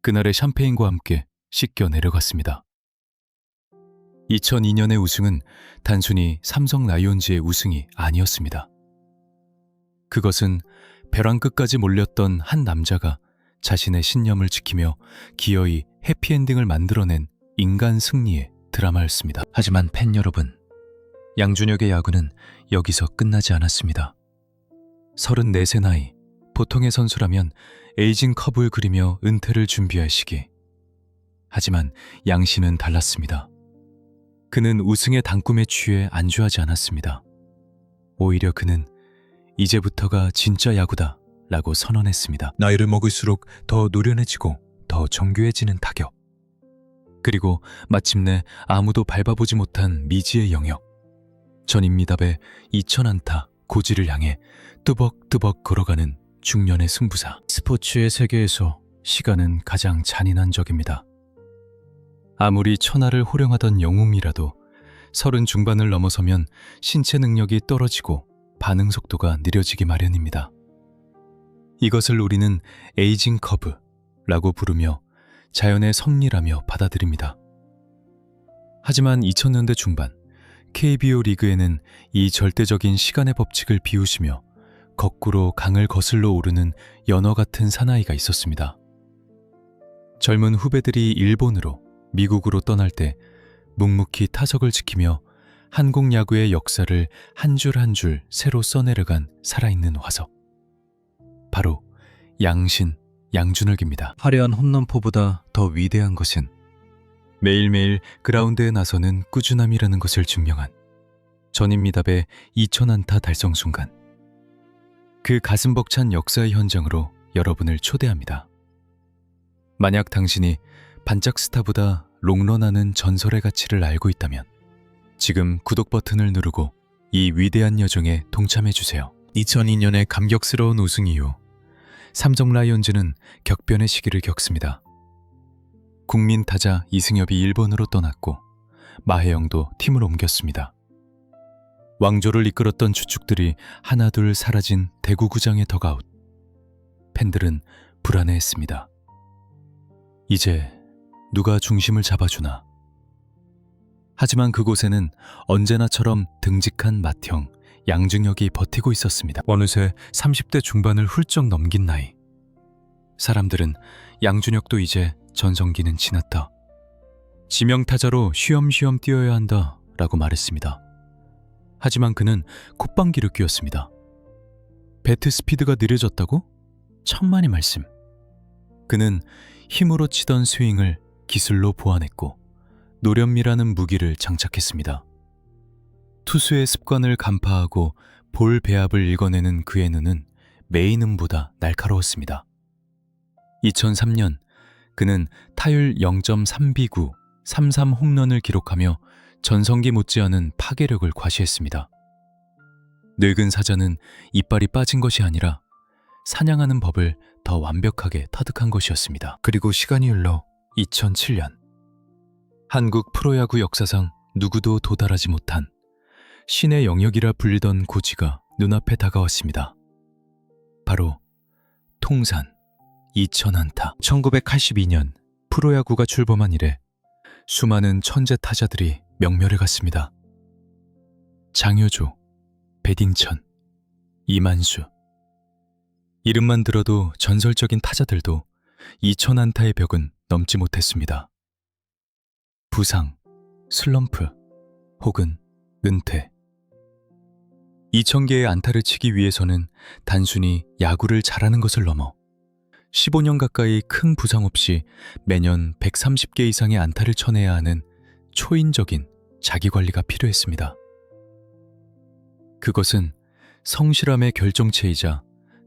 그날의 샴페인과 함께 씻겨 내려갔습니다. 2002년의 우승은 단순히 삼성 라이온즈의 우승이 아니었습니다. 그것은 벼랑 끝까지 몰렸던 한 남자가 자신의 신념을 지키며 기어이 해피엔딩을 만들어낸 인간 승리의 드라마였습니다. 하지만 팬 여러분, 양준혁의 야구는 여기서 끝나지 않았습니다. 34세 나이, 보통의 선수라면 에이징 커브를 그리며 은퇴를 준비할 시기. 하지만 양 씨는 달랐습니다. 그는 우승의 단꿈에 취해 안주하지 않았습니다. 오히려 그는 이제부터가 진짜 야구다 라고 선언했습니다. 나이를 먹을수록 더 노련해지고 더 정교해지는 타격. 그리고 마침내 아무도 밟아보지 못한 미지의 영역. 전임미답의 2000안타 고지를 향해 뚜벅뚜벅 걸어가는 중년의 승부사. 스포츠의 세계에서 시간은 가장 잔인한 적입니다. 아무리 천하를 호령하던 영웅이라도 30 중반을 넘어서면 신체 능력이 떨어지고 반응 속도가 느려지기 마련입니다. 이것을 우리는 에이징 커브라고 부르며 자연의 섭리라며 받아들입니다. 하지만 2000년대 중반 KBO 리그에는 이 절대적인 시간의 법칙을 비우시며 거꾸로 강을 거슬러 오르는 연어 같은 사나이가 있었습니다. 젊은 후배들이 일본으로, 미국으로 떠날 때 묵묵히 타석을 지키며 한국 야구의 역사를 한 줄 한 줄 새로 써내려간 살아있는 화석. 바로 양신, 양준혁입니다. 화려한 홈런포보다 더 위대한 것은 매일매일 그라운드에 나서는 꾸준함이라는 것을 증명한 전임미답의 2000안타 달성 순간. 그 가슴 벅찬 역사의 현장으로 여러분을 초대합니다. 만약 당신이 반짝 스타보다 롱런하는 전설의 가치를 알고 있다면 지금 구독 버튼을 누르고 이 위대한 여정에 동참해주세요. 2002년의 감격스러운 우승 이후 삼성 라이온즈는 격변의 시기를 겪습니다. 국민 타자 이승엽이 일본으로 떠났고 마혜영도 팀을 옮겼습니다. 왕조를 이끌었던 주축들이 하나둘 사라진 대구구장의 덕아웃. 팬들은 불안해했습니다. 이제 누가 중심을 잡아주나. 하지만 그곳에는 언제나처럼 듬직한 맏형 양준혁이 버티고 있었습니다. 어느새 30대 중반을 훌쩍 넘긴 나이. 사람들은 양준혁도 이제 전성기는 지났다. 지명타자로 쉬엄쉬엄 뛰어야 한다 라고 말했습니다. 하지만 그는 콧방귀를 뀌었습니다. 배트 스피드가 느려졌다고? 천만의 말씀. 그는 힘으로 치던 스윙을 기술로 보완했고 노련미라는 무기를 장착했습니다. 투수의 습관을 간파하고 볼 배합을 읽어내는 그의 눈은 메이는보다 날카로웠습니다. 2003년 그는 타율 0.3비구 33 홈런을 기록하며 전성기 못지않은 파괴력을 과시했습니다. 늙은 사자는 이빨이 빠진 것이 아니라 사냥하는 법을 더 완벽하게 터득한 것이었습니다. 그리고 시간이 흘러 2007년 한국 프로야구 역사상 누구도 도달하지 못한 신의 영역이라 불리던 고지가 눈앞에 다가왔습니다. 바로 통산 2000안타. 1982년 프로야구가 출범한 이래 수많은 천재 타자들이 명멸을 갔습니다. 장효조, 배딩천, 이만수. 이름만 들어도 전설적인 타자들도 2000안타의 벽은 넘지 못했습니다. 부상, 슬럼프 혹은 은퇴. 2000개의 안타를 치기 위해서는 단순히 야구를 잘하는 것을 넘어 15년 가까이 큰 부상 없이 매년 130개 이상의 안타를 쳐내야 하는 초인적인 자기관리가 필요했습니다. 그것은 성실함의 결정체이자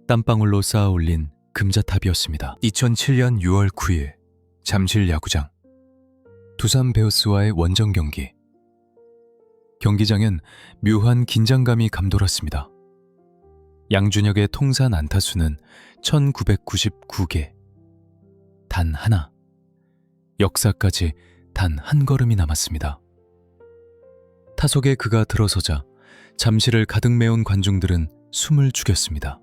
땀방울로 쌓아 올린 금자탑이었습니다. 2007년 6월 9일 잠실 야구장, 두산 베어스와의 원정 경기. 경기장엔 묘한 긴장감이 감돌았습니다. 양준혁의 통산 안타수는 1999개. 단 하나. 역사까지 단 한 걸음이 남았습니다. 타석에 그가 들어서자 잠실을 가득 메운 관중들은 숨을 죽였습니다.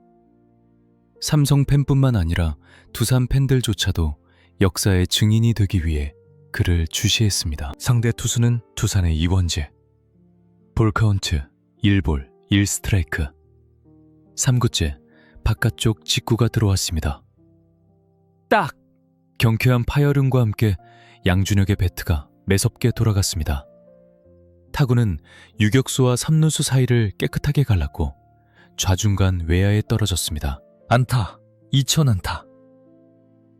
삼성 팬뿐만 아니라 두산 팬들조차도 역사의 증인이 되기 위해 그를 주시했습니다. 상대 투수는 두산의 이원재. 볼카운트 1볼 1스트라이크. 3구째 바깥쪽 직구가 들어왔습니다. 딱! 경쾌한 파열음과 함께 양준혁의 배트가 매섭게 돌아갔습니다. 타구는 유격수와 3루수 사이를 깨끗하게 갈랐고 좌중간 외야에 떨어졌습니다. 안타! 2000안타!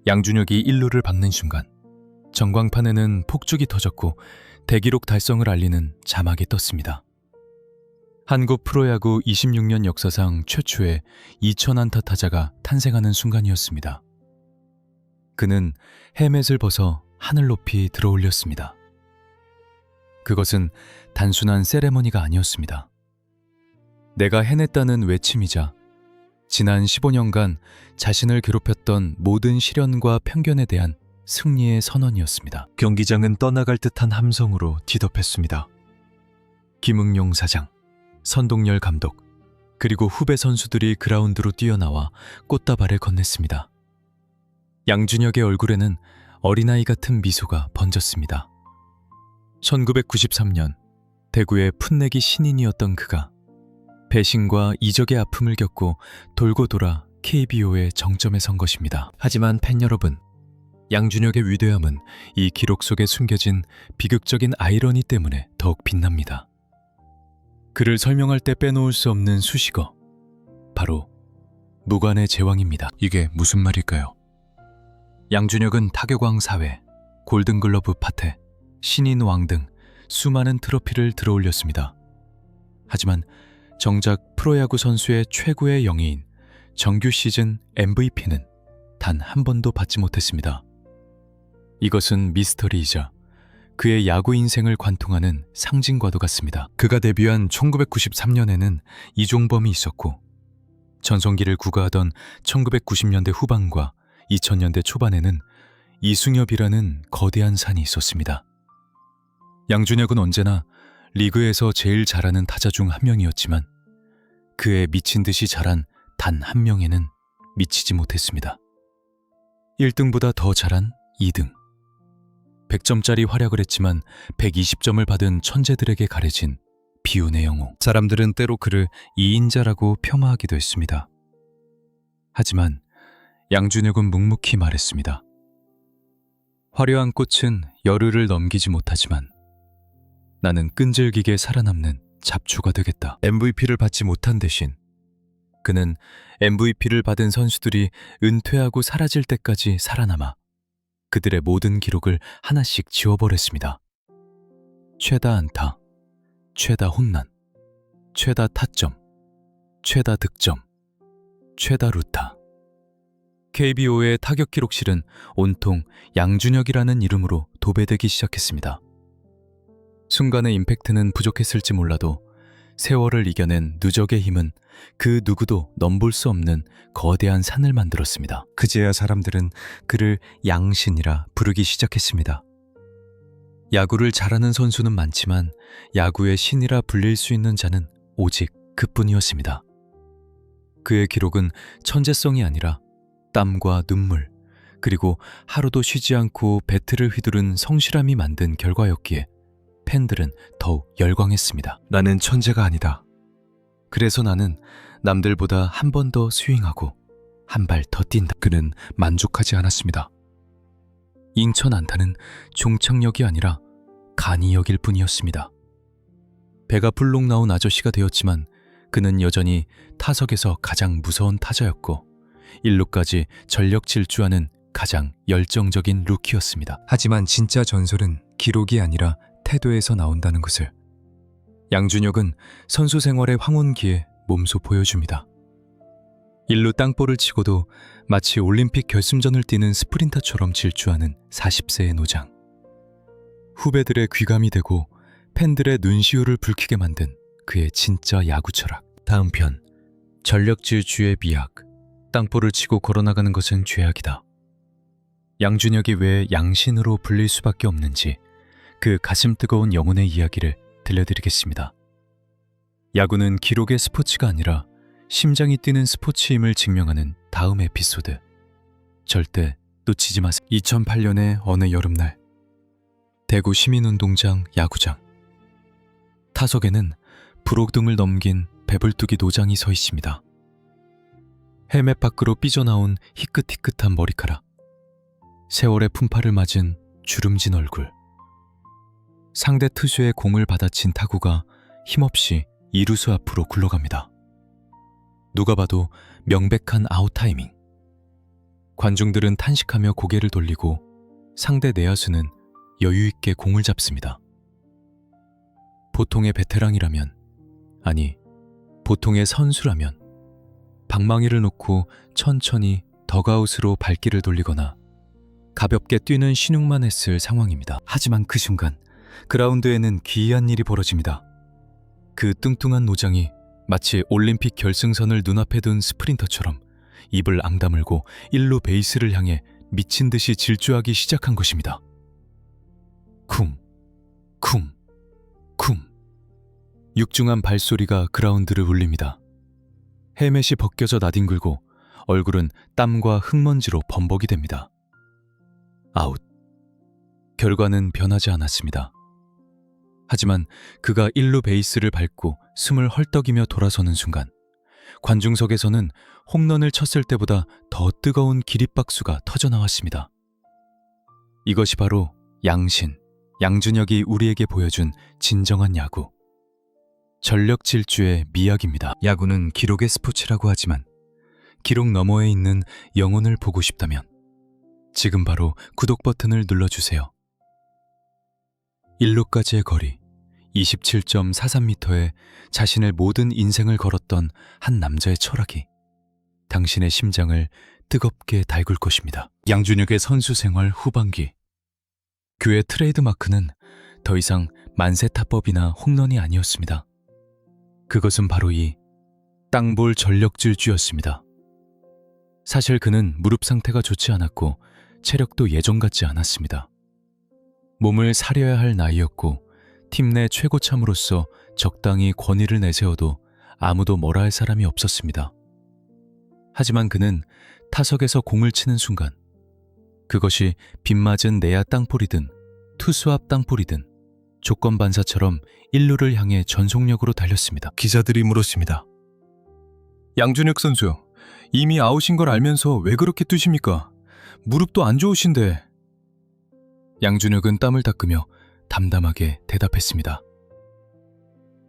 양준혁이 1루를 밟는 순간 전광판에는 폭죽이 터졌고 대기록 달성을 알리는 자막이 떴습니다. 한국 프로야구 26년 역사상 최초의 2000안타 타자가 탄생하는 순간이었습니다. 그는 헬멧을 벗어 하늘 높이 들어올렸습니다. 그것은 단순한 세레머니가 아니었습니다. 내가 해냈다는 외침이자 지난 15년간 자신을 괴롭혔던 모든 시련과 편견에 대한 승리의 선언이었습니다. 경기장은 떠나갈 듯한 함성으로 뒤덮였습니다. 김응용 사장, 선동열 감독, 그리고 후배 선수들이 그라운드로 뛰어나와 꽃다발을 건넸습니다. 양준혁의 얼굴에는 어린아이 같은 미소가 번졌습니다. 1993년 대구의 풋내기 신인이었던 그가 배신과 이적의 아픔을 겪고 돌고 돌아 KBO의 정점에 선 것입니다. 하지만 팬 여러분, 양준혁의 위대함은 이 기록 속에 숨겨진 비극적인 아이러니 때문에 더욱 빛납니다. 그를 설명할 때 빼놓을 수 없는 수식어, 바로 무관의 제왕입니다. 이게 무슨 말일까요? 양준혁은 타격왕 사회, 골든글러브 파테, 신인 왕 등 수많은 트로피를 들어올렸습니다. 하지만 정작 프로야구 선수의 최고의 영예인 정규 시즌 MVP는 단 한 번도 받지 못했습니다. 이것은 미스터리이자 그의 야구 인생을 관통하는 상징과도 같습니다. 그가 데뷔한 1993년에는 이종범이 있었고 전성기를 구가하던 1990년대 후반과 2000년대 초반에는 이승엽이라는 거대한 산이 있었습니다. 양준혁은 언제나 리그에서 제일 잘하는 타자 중 한 명이었지만 그의 미친 듯이 잘한 단 한 명에는 미치지 못했습니다. 1등보다 더 잘한 2등. 100점짜리 활약을 했지만 120점을 받은 천재들에게 가려진 비운의 영웅. 사람들은 때로 그를 2인자라고 폄하하기도 했습니다. 하지만 양준혁은 묵묵히 말했습니다. 화려한 꽃은 열흘을 넘기지 못하지만 나는 끈질기게 살아남는 잡초가 되겠다. MVP를 받지 못한 대신 그는 MVP를 받은 선수들이 은퇴하고 사라질 때까지 살아남아 그들의 모든 기록을 하나씩 지워버렸습니다. 최다 안타, 최다 홈런, 최다 타점, 최다 득점, 최다 루타. KBO의 타격 기록실은 온통 양준혁이라는 이름으로 도배되기 시작했습니다. 순간의 임팩트는 부족했을지 몰라도 세월을 이겨낸 누적의 힘은 그 누구도 넘볼 수 없는 거대한 산을 만들었습니다. 그제야 사람들은 그를 양신이라 부르기 시작했습니다. 야구를 잘하는 선수는 많지만 야구의 신이라 불릴 수 있는 자는 오직 그뿐이었습니다. 그의 기록은 천재성이 아니라 땀과 눈물, 그리고 하루도 쉬지 않고 배트를 휘두른 성실함이 만든 결과였기에 팬들은 더욱 열광했습니다. 나는 천재가 아니다. 그래서 나는 남들보다 한 번 더 스윙하고 한 발 더 뛴다. 그는 만족하지 않았습니다. 인천 안타는 종착역이 아니라 간이 여길 뿐이었습니다. 배가 불룩 나온 아저씨가 되었지만 그는 여전히 타석에서 가장 무서운 타자였고 1루까지 전력 질주하는 가장 열정적인 루키였습니다. 하지만 진짜 전설은 기록이 아니라 태도에서 나온다는 것을 양준혁은 선수 생활의 황혼기에 몸소 보여줍니다. 1루 땅볼을 치고도 마치 올림픽 결승전을 뛰는 스프린터처럼 질주하는 40세의 노장. 후배들의 귀감이 되고 팬들의 눈시울을 붉히게 만든 그의 진짜 야구 철학. 다음 편, 전력 질주의 미학. 땅볼을 치고 걸어나가는 것은 죄악이다. 양준혁이 왜 양신으로 불릴 수밖에 없는지 그 가슴 뜨거운 영혼의 이야기를 들려드리겠습니다. 야구는 기록의 스포츠가 아니라 심장이 뛰는 스포츠임을 증명하는 다음 에피소드. 절대 놓치지 마세요. 2008년의 어느 여름날, 대구 시민운동장 야구장. 타석에는 브로등을 넘긴 배불뚝이 노장이 서 있습니다. 헬멧 밖으로 삐져나온 희끗희끗한 머리카락, 세월의 풍파를 맞은 주름진 얼굴. 상대 투수의 공을 받아친 타구가 힘없이 이루수 앞으로 굴러갑니다. 누가 봐도 명백한 아웃 타이밍. 관중들은 탄식하며 고개를 돌리고 상대 내야수는 여유있게 공을 잡습니다. 보통의 베테랑이라면, 아니, 보통의 선수라면 방망이를 놓고 천천히 덕아웃으로 발길을 돌리거나 가볍게 뛰는 신용만 했을 상황입니다. 하지만 그 순간 그라운드에는 기이한 일이 벌어집니다. 그 뚱뚱한 노장이 마치 올림픽 결승선을 눈앞에 둔 스프린터처럼 입을 앙다물고 1루 베이스를 향해 미친 듯이 질주하기 시작한 것입니다. 쿵, 쿵, 쿵. 육중한 발소리가 그라운드를 울립니다. 헬멧이 벗겨져 나뒹굴고 얼굴은 땀과 흙먼지로 범벅이 됩니다. 아웃. 결과는 변하지 않았습니다. 하지만 그가 1루 베이스를 밟고 숨을 헐떡이며 돌아서는 순간 관중석에서는 홈런을 쳤을 때보다 더 뜨거운 기립박수가 터져나왔습니다. 이것이 바로 양신, 양준혁이 우리에게 보여준 진정한 야구. 전력 질주의 미학입니다. 야구는 기록의 스포츠라고 하지만 기록 너머에 있는 영혼을 보고 싶다면 지금 바로 구독 버튼을 눌러주세요. 1루까지의 거리 27.43m에 자신의 모든 인생을 걸었던 한 남자의 철학이 당신의 심장을 뜨겁게 달굴 것입니다. 양준혁의 선수 생활 후반기. 그의 트레이드 마크는 더 이상 만세타법이나 홈런이 아니었습니다. 그것은 바로 이 땅볼 전력 질주였습니다. 사실 그는 무릎 상태가 좋지 않았고 체력도 예전 같지 않았습니다. 몸을 사려야 할 나이였고 팀 내 최고참으로서 적당히 권위를 내세워도 아무도 뭐라 할 사람이 없었습니다. 하지만 그는 타석에서 공을 치는 순간 그것이 빗맞은 내야 땅볼이든 투수 앞 땅볼이든 조건 반사처럼 1루를 향해 전속력으로 달렸습니다. 기자들이 물었습니다. 양준혁 선수, 이미 아웃인 걸 알면서 왜 그렇게 뛰십니까? 무릎도 안 좋으신데. 양준혁은 땀을 닦으며 담담하게 대답했습니다.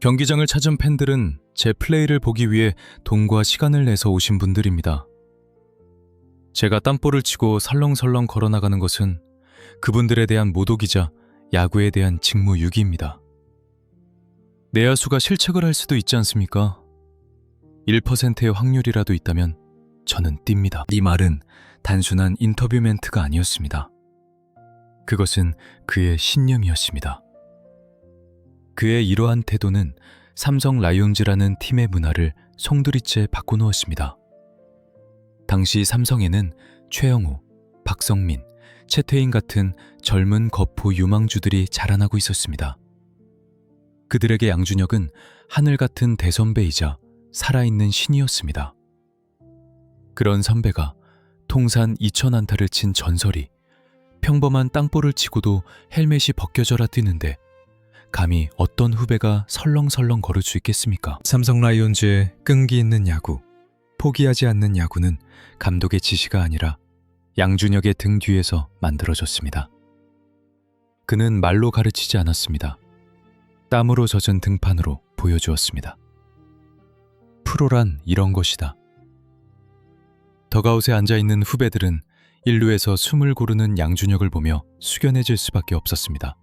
경기장을 찾은 팬들은 제 플레이를 보기 위해 돈과 시간을 내서 오신 분들입니다. 제가 땀볼을 치고 설렁설렁 걸어나가는 것은 그분들에 대한 모독이자 야구에 대한 직무유기입니다. 내야수가 실책을 할 수도 있지 않습니까? 1%의 확률이라도 있다면 저는 뜁니다. 이 말은 단순한 인터뷰 멘트가 아니었습니다. 그것은 그의 신념이었습니다. 그의 이러한 태도는 삼성 라이온즈라는 팀의 문화를 송두리째 바꿔놓았습니다. 당시 삼성에는 최영우, 박성민, 채태인 같은 젊은 거포 유망주들이 자라나고 있었습니다. 그들에게 양준혁은 하늘 같은 대선배이자 살아있는 신이었습니다. 그런 선배가 통산 2000안타를 친 전설이 평범한 땅볼을 치고도 헬멧이 벗겨져라 뛰는데 감히 어떤 후배가 설렁설렁 걸을 수 있겠습니까? 삼성 라이온즈의 끈기 있는 야구, 포기하지 않는 야구는 감독의 지시가 아니라 양준혁의 등 뒤에서 만들어졌습니다. 그는 말로 가르치지 않았습니다. 땀으로 젖은 등판으로 보여주었습니다. 프로란 이런 것이다. 덕아웃에 앉아있는 후배들은 일루에서 숨을 고르는 양준혁을 보며 숙연해질 수밖에 없었습니다.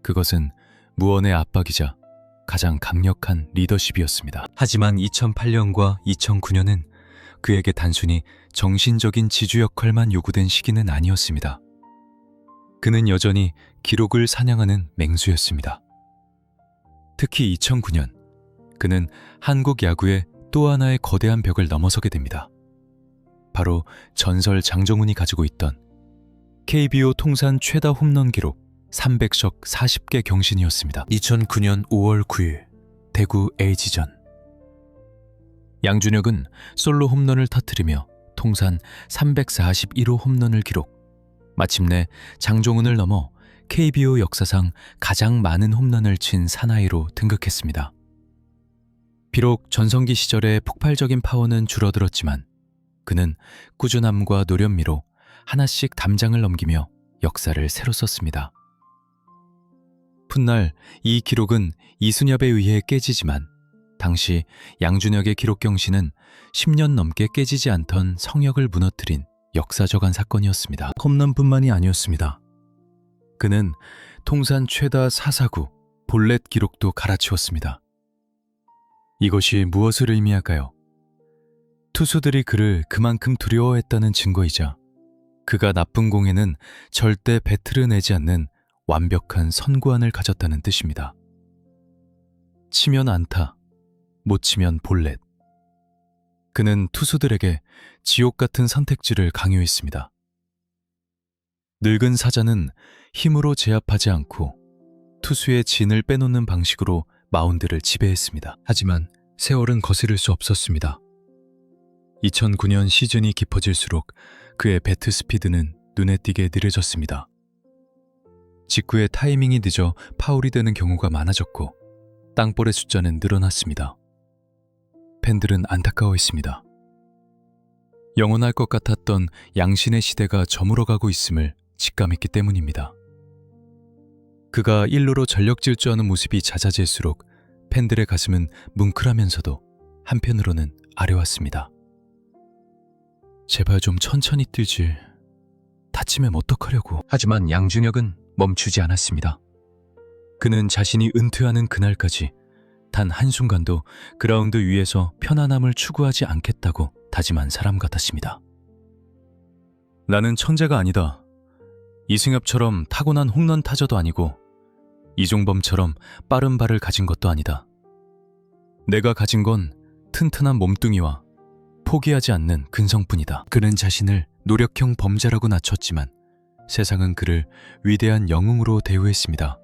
그것은 무언의 압박이자 가장 강력한 리더십이었습니다. 하지만 2008년과 2009년은 그에게 단순히 정신적인 지주 역할만 요구된 시기는 아니었습니다. 그는 여전히 기록을 사냥하는 맹수였습니다. 특히 2009년, 그는 한국 야구의 또 하나의 거대한 벽을 넘어서게 됩니다. 바로 전설 장정훈이 가지고 있던 KBO 통산 최다 홈런 기록 300석 40개 경신이었습니다. 2009년 5월 9일 대구 LG전. 양준혁은 솔로 홈런을 터뜨리며 통산 341호 홈런을 기록. 마침내 장정훈을 넘어 KBO 역사상 가장 많은 홈런을 친 사나이로 등극했습니다. 비록 전성기 시절의 폭발적인 파워는 줄어들었지만 그는 꾸준함과 노련미로 하나씩 담장을 넘기며 역사를 새로 썼습니다. 훗날 이 기록은 이순엽에 의해 깨지지만 당시 양준혁의 기록 경신은 10년 넘게 깨지지 않던 성역을 무너뜨린 역사적인 사건이었습니다. 홈런뿐만이 아니었습니다. 그는 통산 최다 449 볼넷 기록도 갈아치웠습니다. 이것이 무엇을 의미할까요? 투수들이 그를 그만큼 두려워했다는 증거이자 그가 나쁜 공에는 절대 배트를 내지 않는 완벽한 선구안을 가졌다는 뜻입니다. 치면 안타, 못 치면 볼넷. 그는 투수들에게 지옥 같은 선택지를 강요했습니다. 늙은 사자는 힘으로 제압하지 않고 투수의 진을 빼놓는 방식으로 마운드를 지배했습니다. 하지만 세월은 거스를 수 없었습니다. 2009년 시즌이 깊어질수록 그의 배트 스피드는 눈에 띄게 느려졌습니다. 직구의 타이밍이 늦어 파울이 되는 경우가 많아졌고 땅볼의 숫자는 늘어났습니다. 팬들은 안타까워했습니다. 영원할 것 같았던 양신의 시대가 저물어가고 있음을 직감했기 때문입니다. 그가 일루로 전력 질주하는 모습이 잦아질수록 팬들의 가슴은 뭉클하면서도 한편으로는 아려왔습니다. 제발 좀 천천히 뛰지. 다치면 어떡하려고. 하지만 양준혁은 멈추지 않았습니다. 그는 자신이 은퇴하는 그날까지 단 한순간도 그라운드 위에서 편안함을 추구하지 않겠다고 다짐한 사람 같았습니다. 나는 천재가 아니다. 이승엽처럼 타고난 홈런 타자도 아니고 이종범처럼 빠른 발을 가진 것도 아니다. 내가 가진 건 튼튼한 몸뚱이와 포기하지 않는 근성뿐이다. 그는 자신을 노력형 범죄라고 낮췄지만 세상은 그를 위대한 영웅으로 대우했습니다.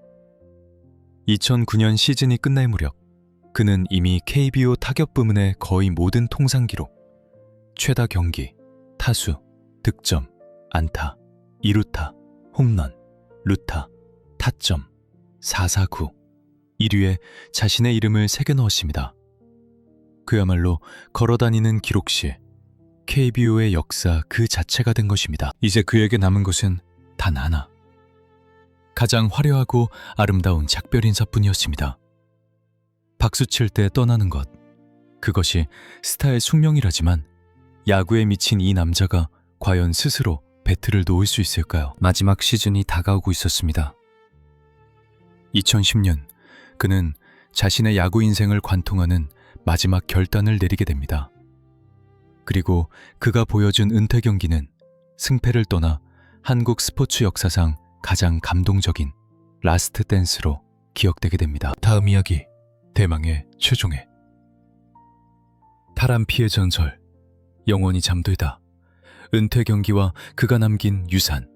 2009년 시즌이 끝날 무렵 그는 이미 KBO 타격 부문의 거의 모든 통산 기록, 최다 경기, 타수, 득점, 안타, 2루타, 홈런, 루타, 타점, 449, 1위에 자신의 이름을 새겨 넣었습니다. 그야말로 걸어다니는 기록실, KBO의 역사 그 자체가 된 것입니다. 이제 그에게 남은 것은 단 하나. 가장 화려하고 아름다운 작별 인사뿐이었습니다. 박수 칠 때 떠나는 것. 그것이 스타의 숙명이라지만 야구에 미친 이 남자가 과연 스스로 배트를 놓을 수 있을까요? 마지막 시즌이 다가오고 있었습니다. 2010년 그는 자신의 야구 인생을 관통하는 마지막 결단을 내리게 됩니다. 그리고 그가 보여준 은퇴 경기는 승패를 떠나 한국 스포츠 역사상 가장 감동적인 라스트 댄스로 기억되게 됩니다. 다음 이야기, 대망의 최종회. 파란 피의 전설, 영원히 잠들다. 은퇴 경기와 그가 남긴 유산.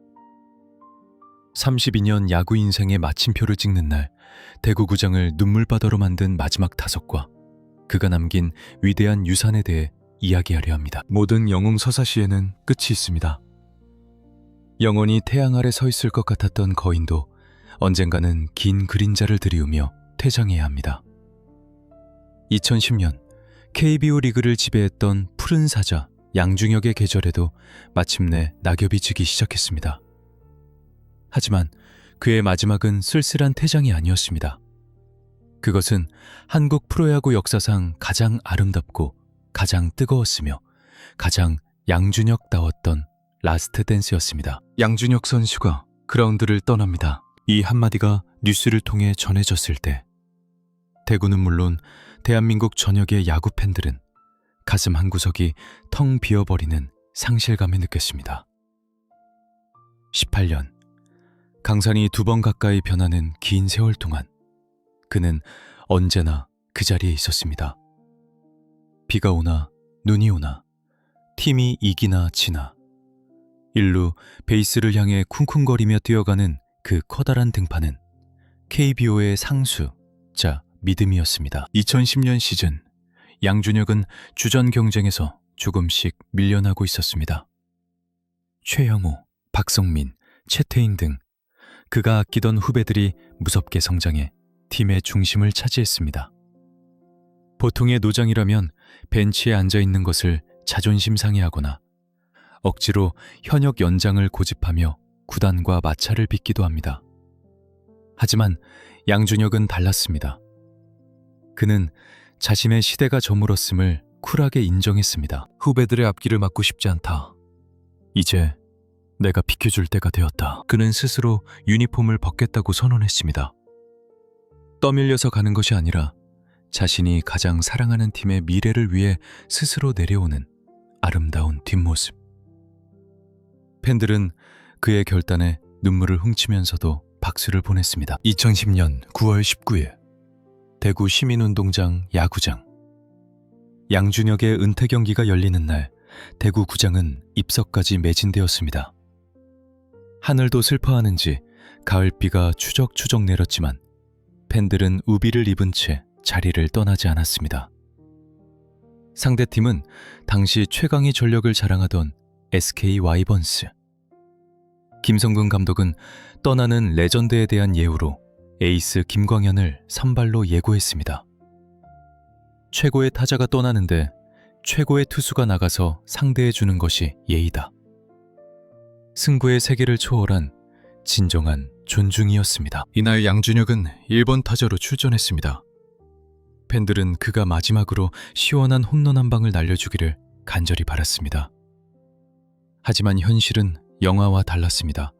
32년 야구 인생의 마침표를 찍는 날, 대구구장을 눈물바다로 만든 마지막 타석과 그가 남긴 위대한 유산에 대해 이야기하려 합니다. 모든 영웅 서사시에는 끝이 있습니다. 영원히 태양 아래 서 있을 것 같았던 거인도 언젠가는 긴 그림자를 들이우며 퇴장해야 합니다. 2010년 KBO 리그를 지배했던 푸른 사자 양준혁의 계절에도 마침내 낙엽이 지기 시작했습니다. 하지만 그의 마지막은 쓸쓸한 퇴장이 아니었습니다. 그것은 한국 프로야구 역사상 가장 아름답고 가장 뜨거웠으며 가장 양준혁다웠던 라스트 댄스였습니다. 양준혁 선수가 그라운드를 떠납니다. 이 한마디가 뉴스를 통해 전해졌을 때 대구는 물론 대한민국 전역의 야구 팬들은 가슴 한구석이 텅 비어버리는 상실감을 느꼈습니다. 18년, 강산이 2번 가까이 변하는 긴 세월 동안 그는 언제나 그 자리에 있었습니다. 비가 오나 눈이 오나 팀이 이기나 지나 일루 베이스를 향해 쿵쿵거리며 뛰어가는 그 커다란 등판은 KBO의 상수자 믿음이었습니다. 2010년 시즌 양준혁은 주전 경쟁에서 조금씩 밀려나고 있었습니다. 최영호, 박성민, 채태인 등 그가 아끼던 후배들이 무섭게 성장해 팀의 중심을 차지했습니다. 보통의 노장이라면 벤치에 앉아있는 것을 자존심 상해하거나 억지로 현역 연장을 고집하며 구단과 마찰을 빚기도 합니다. 하지만 양준혁은 달랐습니다. 그는 자신의 시대가 저물었음을 쿨하게 인정했습니다. 후배들의 앞길을 막고 싶지 않다. 이제 내가 비켜줄 때가 되었다. 그는 스스로 유니폼을 벗겠다고 선언했습니다. 떠밀려서 가는 것이 아니라 자신이 가장 사랑하는 팀의 미래를 위해 스스로 내려오는 아름다운 뒷모습. 팬들은 그의 결단에 눈물을 훔치면서도 박수를 보냈습니다. 2010년 9월 19일 대구 시민운동장 야구장. 양준혁의 은퇴 경기가 열리는 날 대구 구장은 입석까지 매진되었습니다. 하늘도 슬퍼하는지 가을비가 추적추적 내렸지만 팬들은 우비를 입은 채 자리를 떠나지 않았습니다. 상대팀은 당시 최강의 전력을 자랑하던 SK 와이번스. 김성근 감독은 떠나는 레전드에 대한 예우로 에이스 김광현을 선발로 예고했습니다. 최고의 타자가 떠나는데 최고의 투수가 나가서 상대해주는 것이 예의다. 승부의 세계를 초월한 진정한 존중이었습니다. 이날 양준혁은 1번 타자로 출전했습니다. 팬들은 그가 마지막으로 시원한 홈런 한 방을 날려주기를 간절히 바랐습니다. 하지만 현실은 영화와 달랐습니다.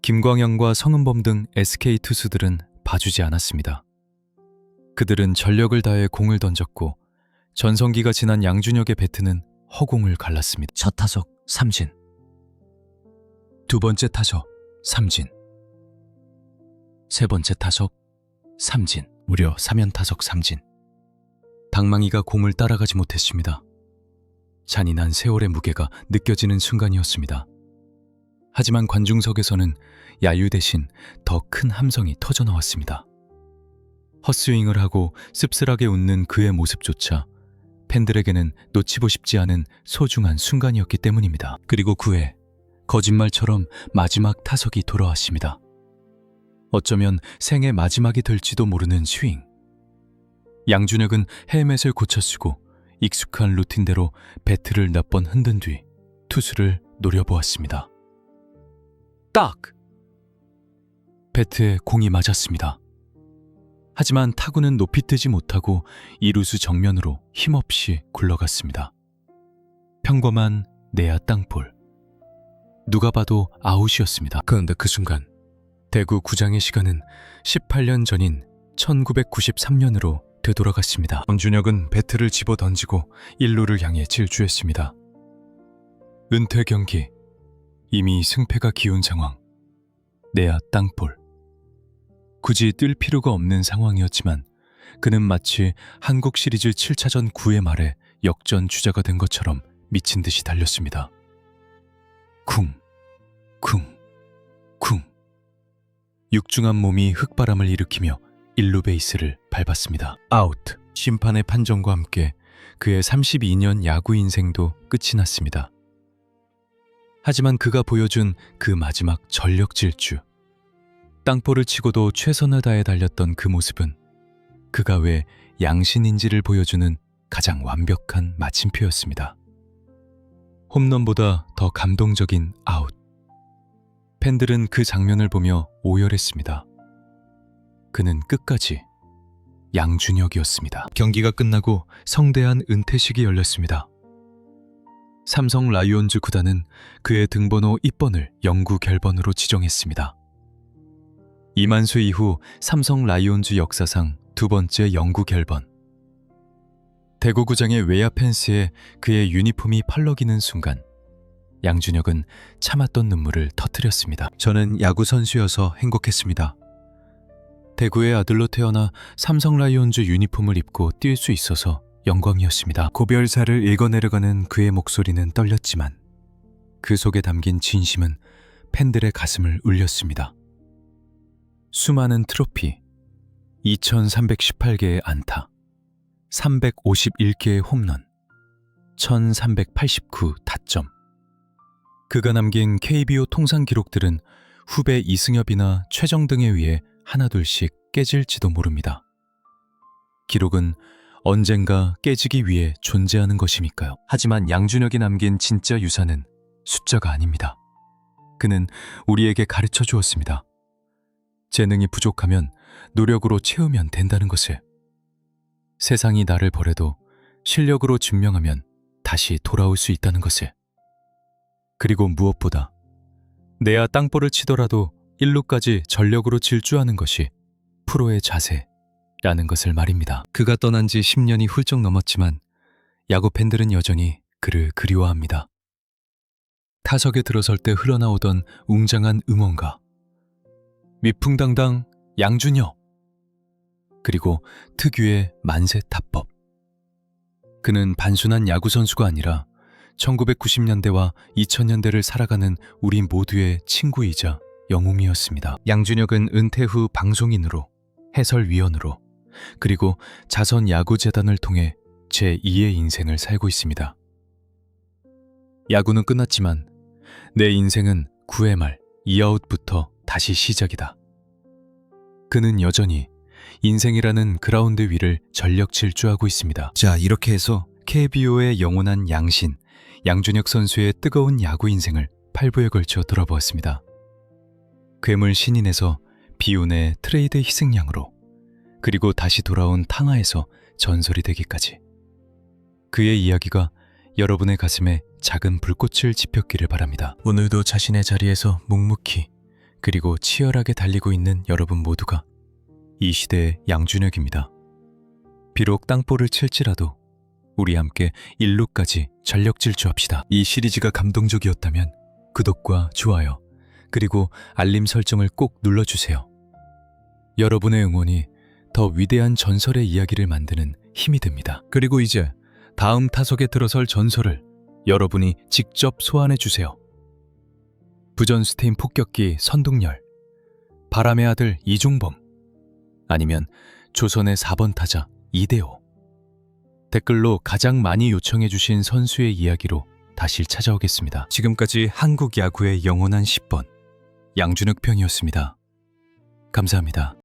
김광현과 성은범 등 SK 투수들은 봐주지 않았습니다. 그들은 전력을 다해 공을 던졌고 전성기가 지난 양준혁의 배트는 허공을 갈랐습니다. 첫 타석 삼진, 두 번째 타석 삼진, 세 번째 타석 삼진, 무려 3연 타석 삼진. 방망이가 공을 따라가지 못했습니다. 잔인한 세월의 무게가 느껴지는 순간이었습니다. 하지만 관중석에서는 야유 대신 더 큰 함성이 터져나왔습니다. 헛스윙을 하고 씁쓸하게 웃는 그의 모습조차 팬들에게는 놓치고 싶지 않은 소중한 순간이었기 때문입니다. 그리고 9회 거짓말처럼 마지막 타석이 돌아왔습니다. 어쩌면 생애 마지막이 될지도 모르는 스윙. 양준혁은 헬멧을 고쳐 쓰고 익숙한 루틴대로 배트를 몇 번 흔든 뒤 투수를 노려보았습니다. 딱! 배트에 공이 맞았습니다. 하지만 타구는 높이 뜨지 못하고 이루수 정면으로 힘없이 굴러갔습니다. 평범한 내야 땅볼. 누가 봐도 아웃이었습니다. 그런데 그 순간 대구 구장의 시간은 18년 전인 1993년으로 되돌아갔습니다. 양준혁은 배트를 집어던지고 1루를 향해 질주했습니다. 은퇴 경기. 이미 승패가 기운 상황. 내야 땅볼. 굳이 뜰 필요가 없는 상황이었지만 그는 마치 한국 시리즈 7차전 9회 말에 역전 주자가 된 것처럼 미친 듯이 달렸습니다. 쿵, 쿵, 쿵. 육중한 몸이 흙바람을 일으키며 1루 베이스를 밟았습니다. 아웃. 심판의 판정과 함께 그의 32년 야구 인생도 끝이 났습니다. 하지만 그가 보여준 그 마지막 전력 질주. 땅볼을 치고도 최선을 다해 달렸던 그 모습은 그가 왜 양신인지를 보여주는 가장 완벽한 마침표였습니다. 홈런보다 더 감동적인 아웃. 팬들은 그 장면을 보며 오열했습니다. 그는 끝까지 양준혁이었습니다. 경기가 끝나고 성대한 은퇴식이 열렸습니다. 삼성 라이온즈 구단은 그의 등번호 2번을 영구 결번으로 지정했습니다. 이만수 이후 삼성 라이온즈 역사상 두 번째 영구 결번. 대구구장의 외야 펜스에 그의 유니폼이 펄럭이는 순간 양준혁은 참았던 눈물을 터뜨렸습니다. 저는 야구 선수여서 행복했습니다. 대구의 아들로 태어나 삼성 라이온즈 유니폼을 입고 뛸 수 있어서 영광이었습니다. 고별사를 읽어내려가는 그의 목소리는 떨렸지만 그 속에 담긴 진심은 팬들의 가슴을 울렸습니다. 수많은 트로피, 2318개의 안타, 351개의 홈런, 1389 타점. 그가 남긴 KBO 통산 기록들은 후배 이승엽이나 최정 등에 의해 하나둘씩 깨질지도 모릅니다. 기록은 언젠가 깨지기 위해 존재하는 것이니까요. 하지만 양준혁이 남긴 진짜 유산은 숫자가 아닙니다. 그는 우리에게 가르쳐 주었습니다. 재능이 부족하면 노력으로 채우면 된다는 것을. 세상이 나를 버려도 실력으로 증명하면 다시 돌아올 수 있다는 것을. 그리고 무엇보다 내야 땅볼을 치더라도 1루까지 전력으로 질주하는 것이 프로의 자세라는 것을 말입니다. 그가 떠난 지 10년이 훌쩍 넘었지만 야구 팬들은 여전히 그를 그리워합니다. 타석에 들어설 때 흘러나오던 웅장한 응원가, 위풍당당 양준혁, 그리고 특유의 만세 타법. 그는 단순한 야구 선수가 아니라 1990년대와 2000년대를 살아가는 우리 모두의 친구이자 영웅이었습니다. 양준혁은 은퇴 후 방송인으로, 해설위원으로, 그리고 자선 야구재단을 통해 제2의 인생을 살고 있습니다. 야구는 끝났지만 내 인생은 9회 말 2아웃부터 다시 시작이다. 그는 여전히 인생이라는 그라운드 위를 전력 질주하고 있습니다. 자, 이렇게 해서 KBO의 영원한 양신, 양준혁 선수의 뜨거운 야구 인생을 8부에 걸쳐 들어보았습니다. 괴물 신인에서 비운의 트레이드 희생양으로, 그리고 다시 돌아온 탕하에서 전설이 되기까지. 그의 이야기가 여러분의 가슴에 작은 불꽃을 지폈기를 바랍니다. 오늘도 자신의 자리에서 묵묵히 그리고 치열하게 달리고 있는 여러분 모두가 이 시대의 양준혁입니다. 비록 땅볼을 칠지라도 우리 함께 1루까지 전력 질주합시다. 이 시리즈가 감동적이었다면 구독과 좋아요 그리고 알림 설정을 꼭 눌러주세요. 여러분의 응원이 더 위대한 전설의 이야기를 만드는 힘이 됩니다. 그리고 이제 다음 타석에 들어설 전설을 여러분이 직접 소환해주세요. 부전스테인 폭격기 선동열, 바람의 아들 이종범, 아니면 조선의 4번 타자 이대호. 댓글로 가장 많이 요청해주신 선수의 이야기로 다시 찾아오겠습니다. 지금까지 한국 야구의 영원한 10번 양준혁 편이었습니다. 감사합니다.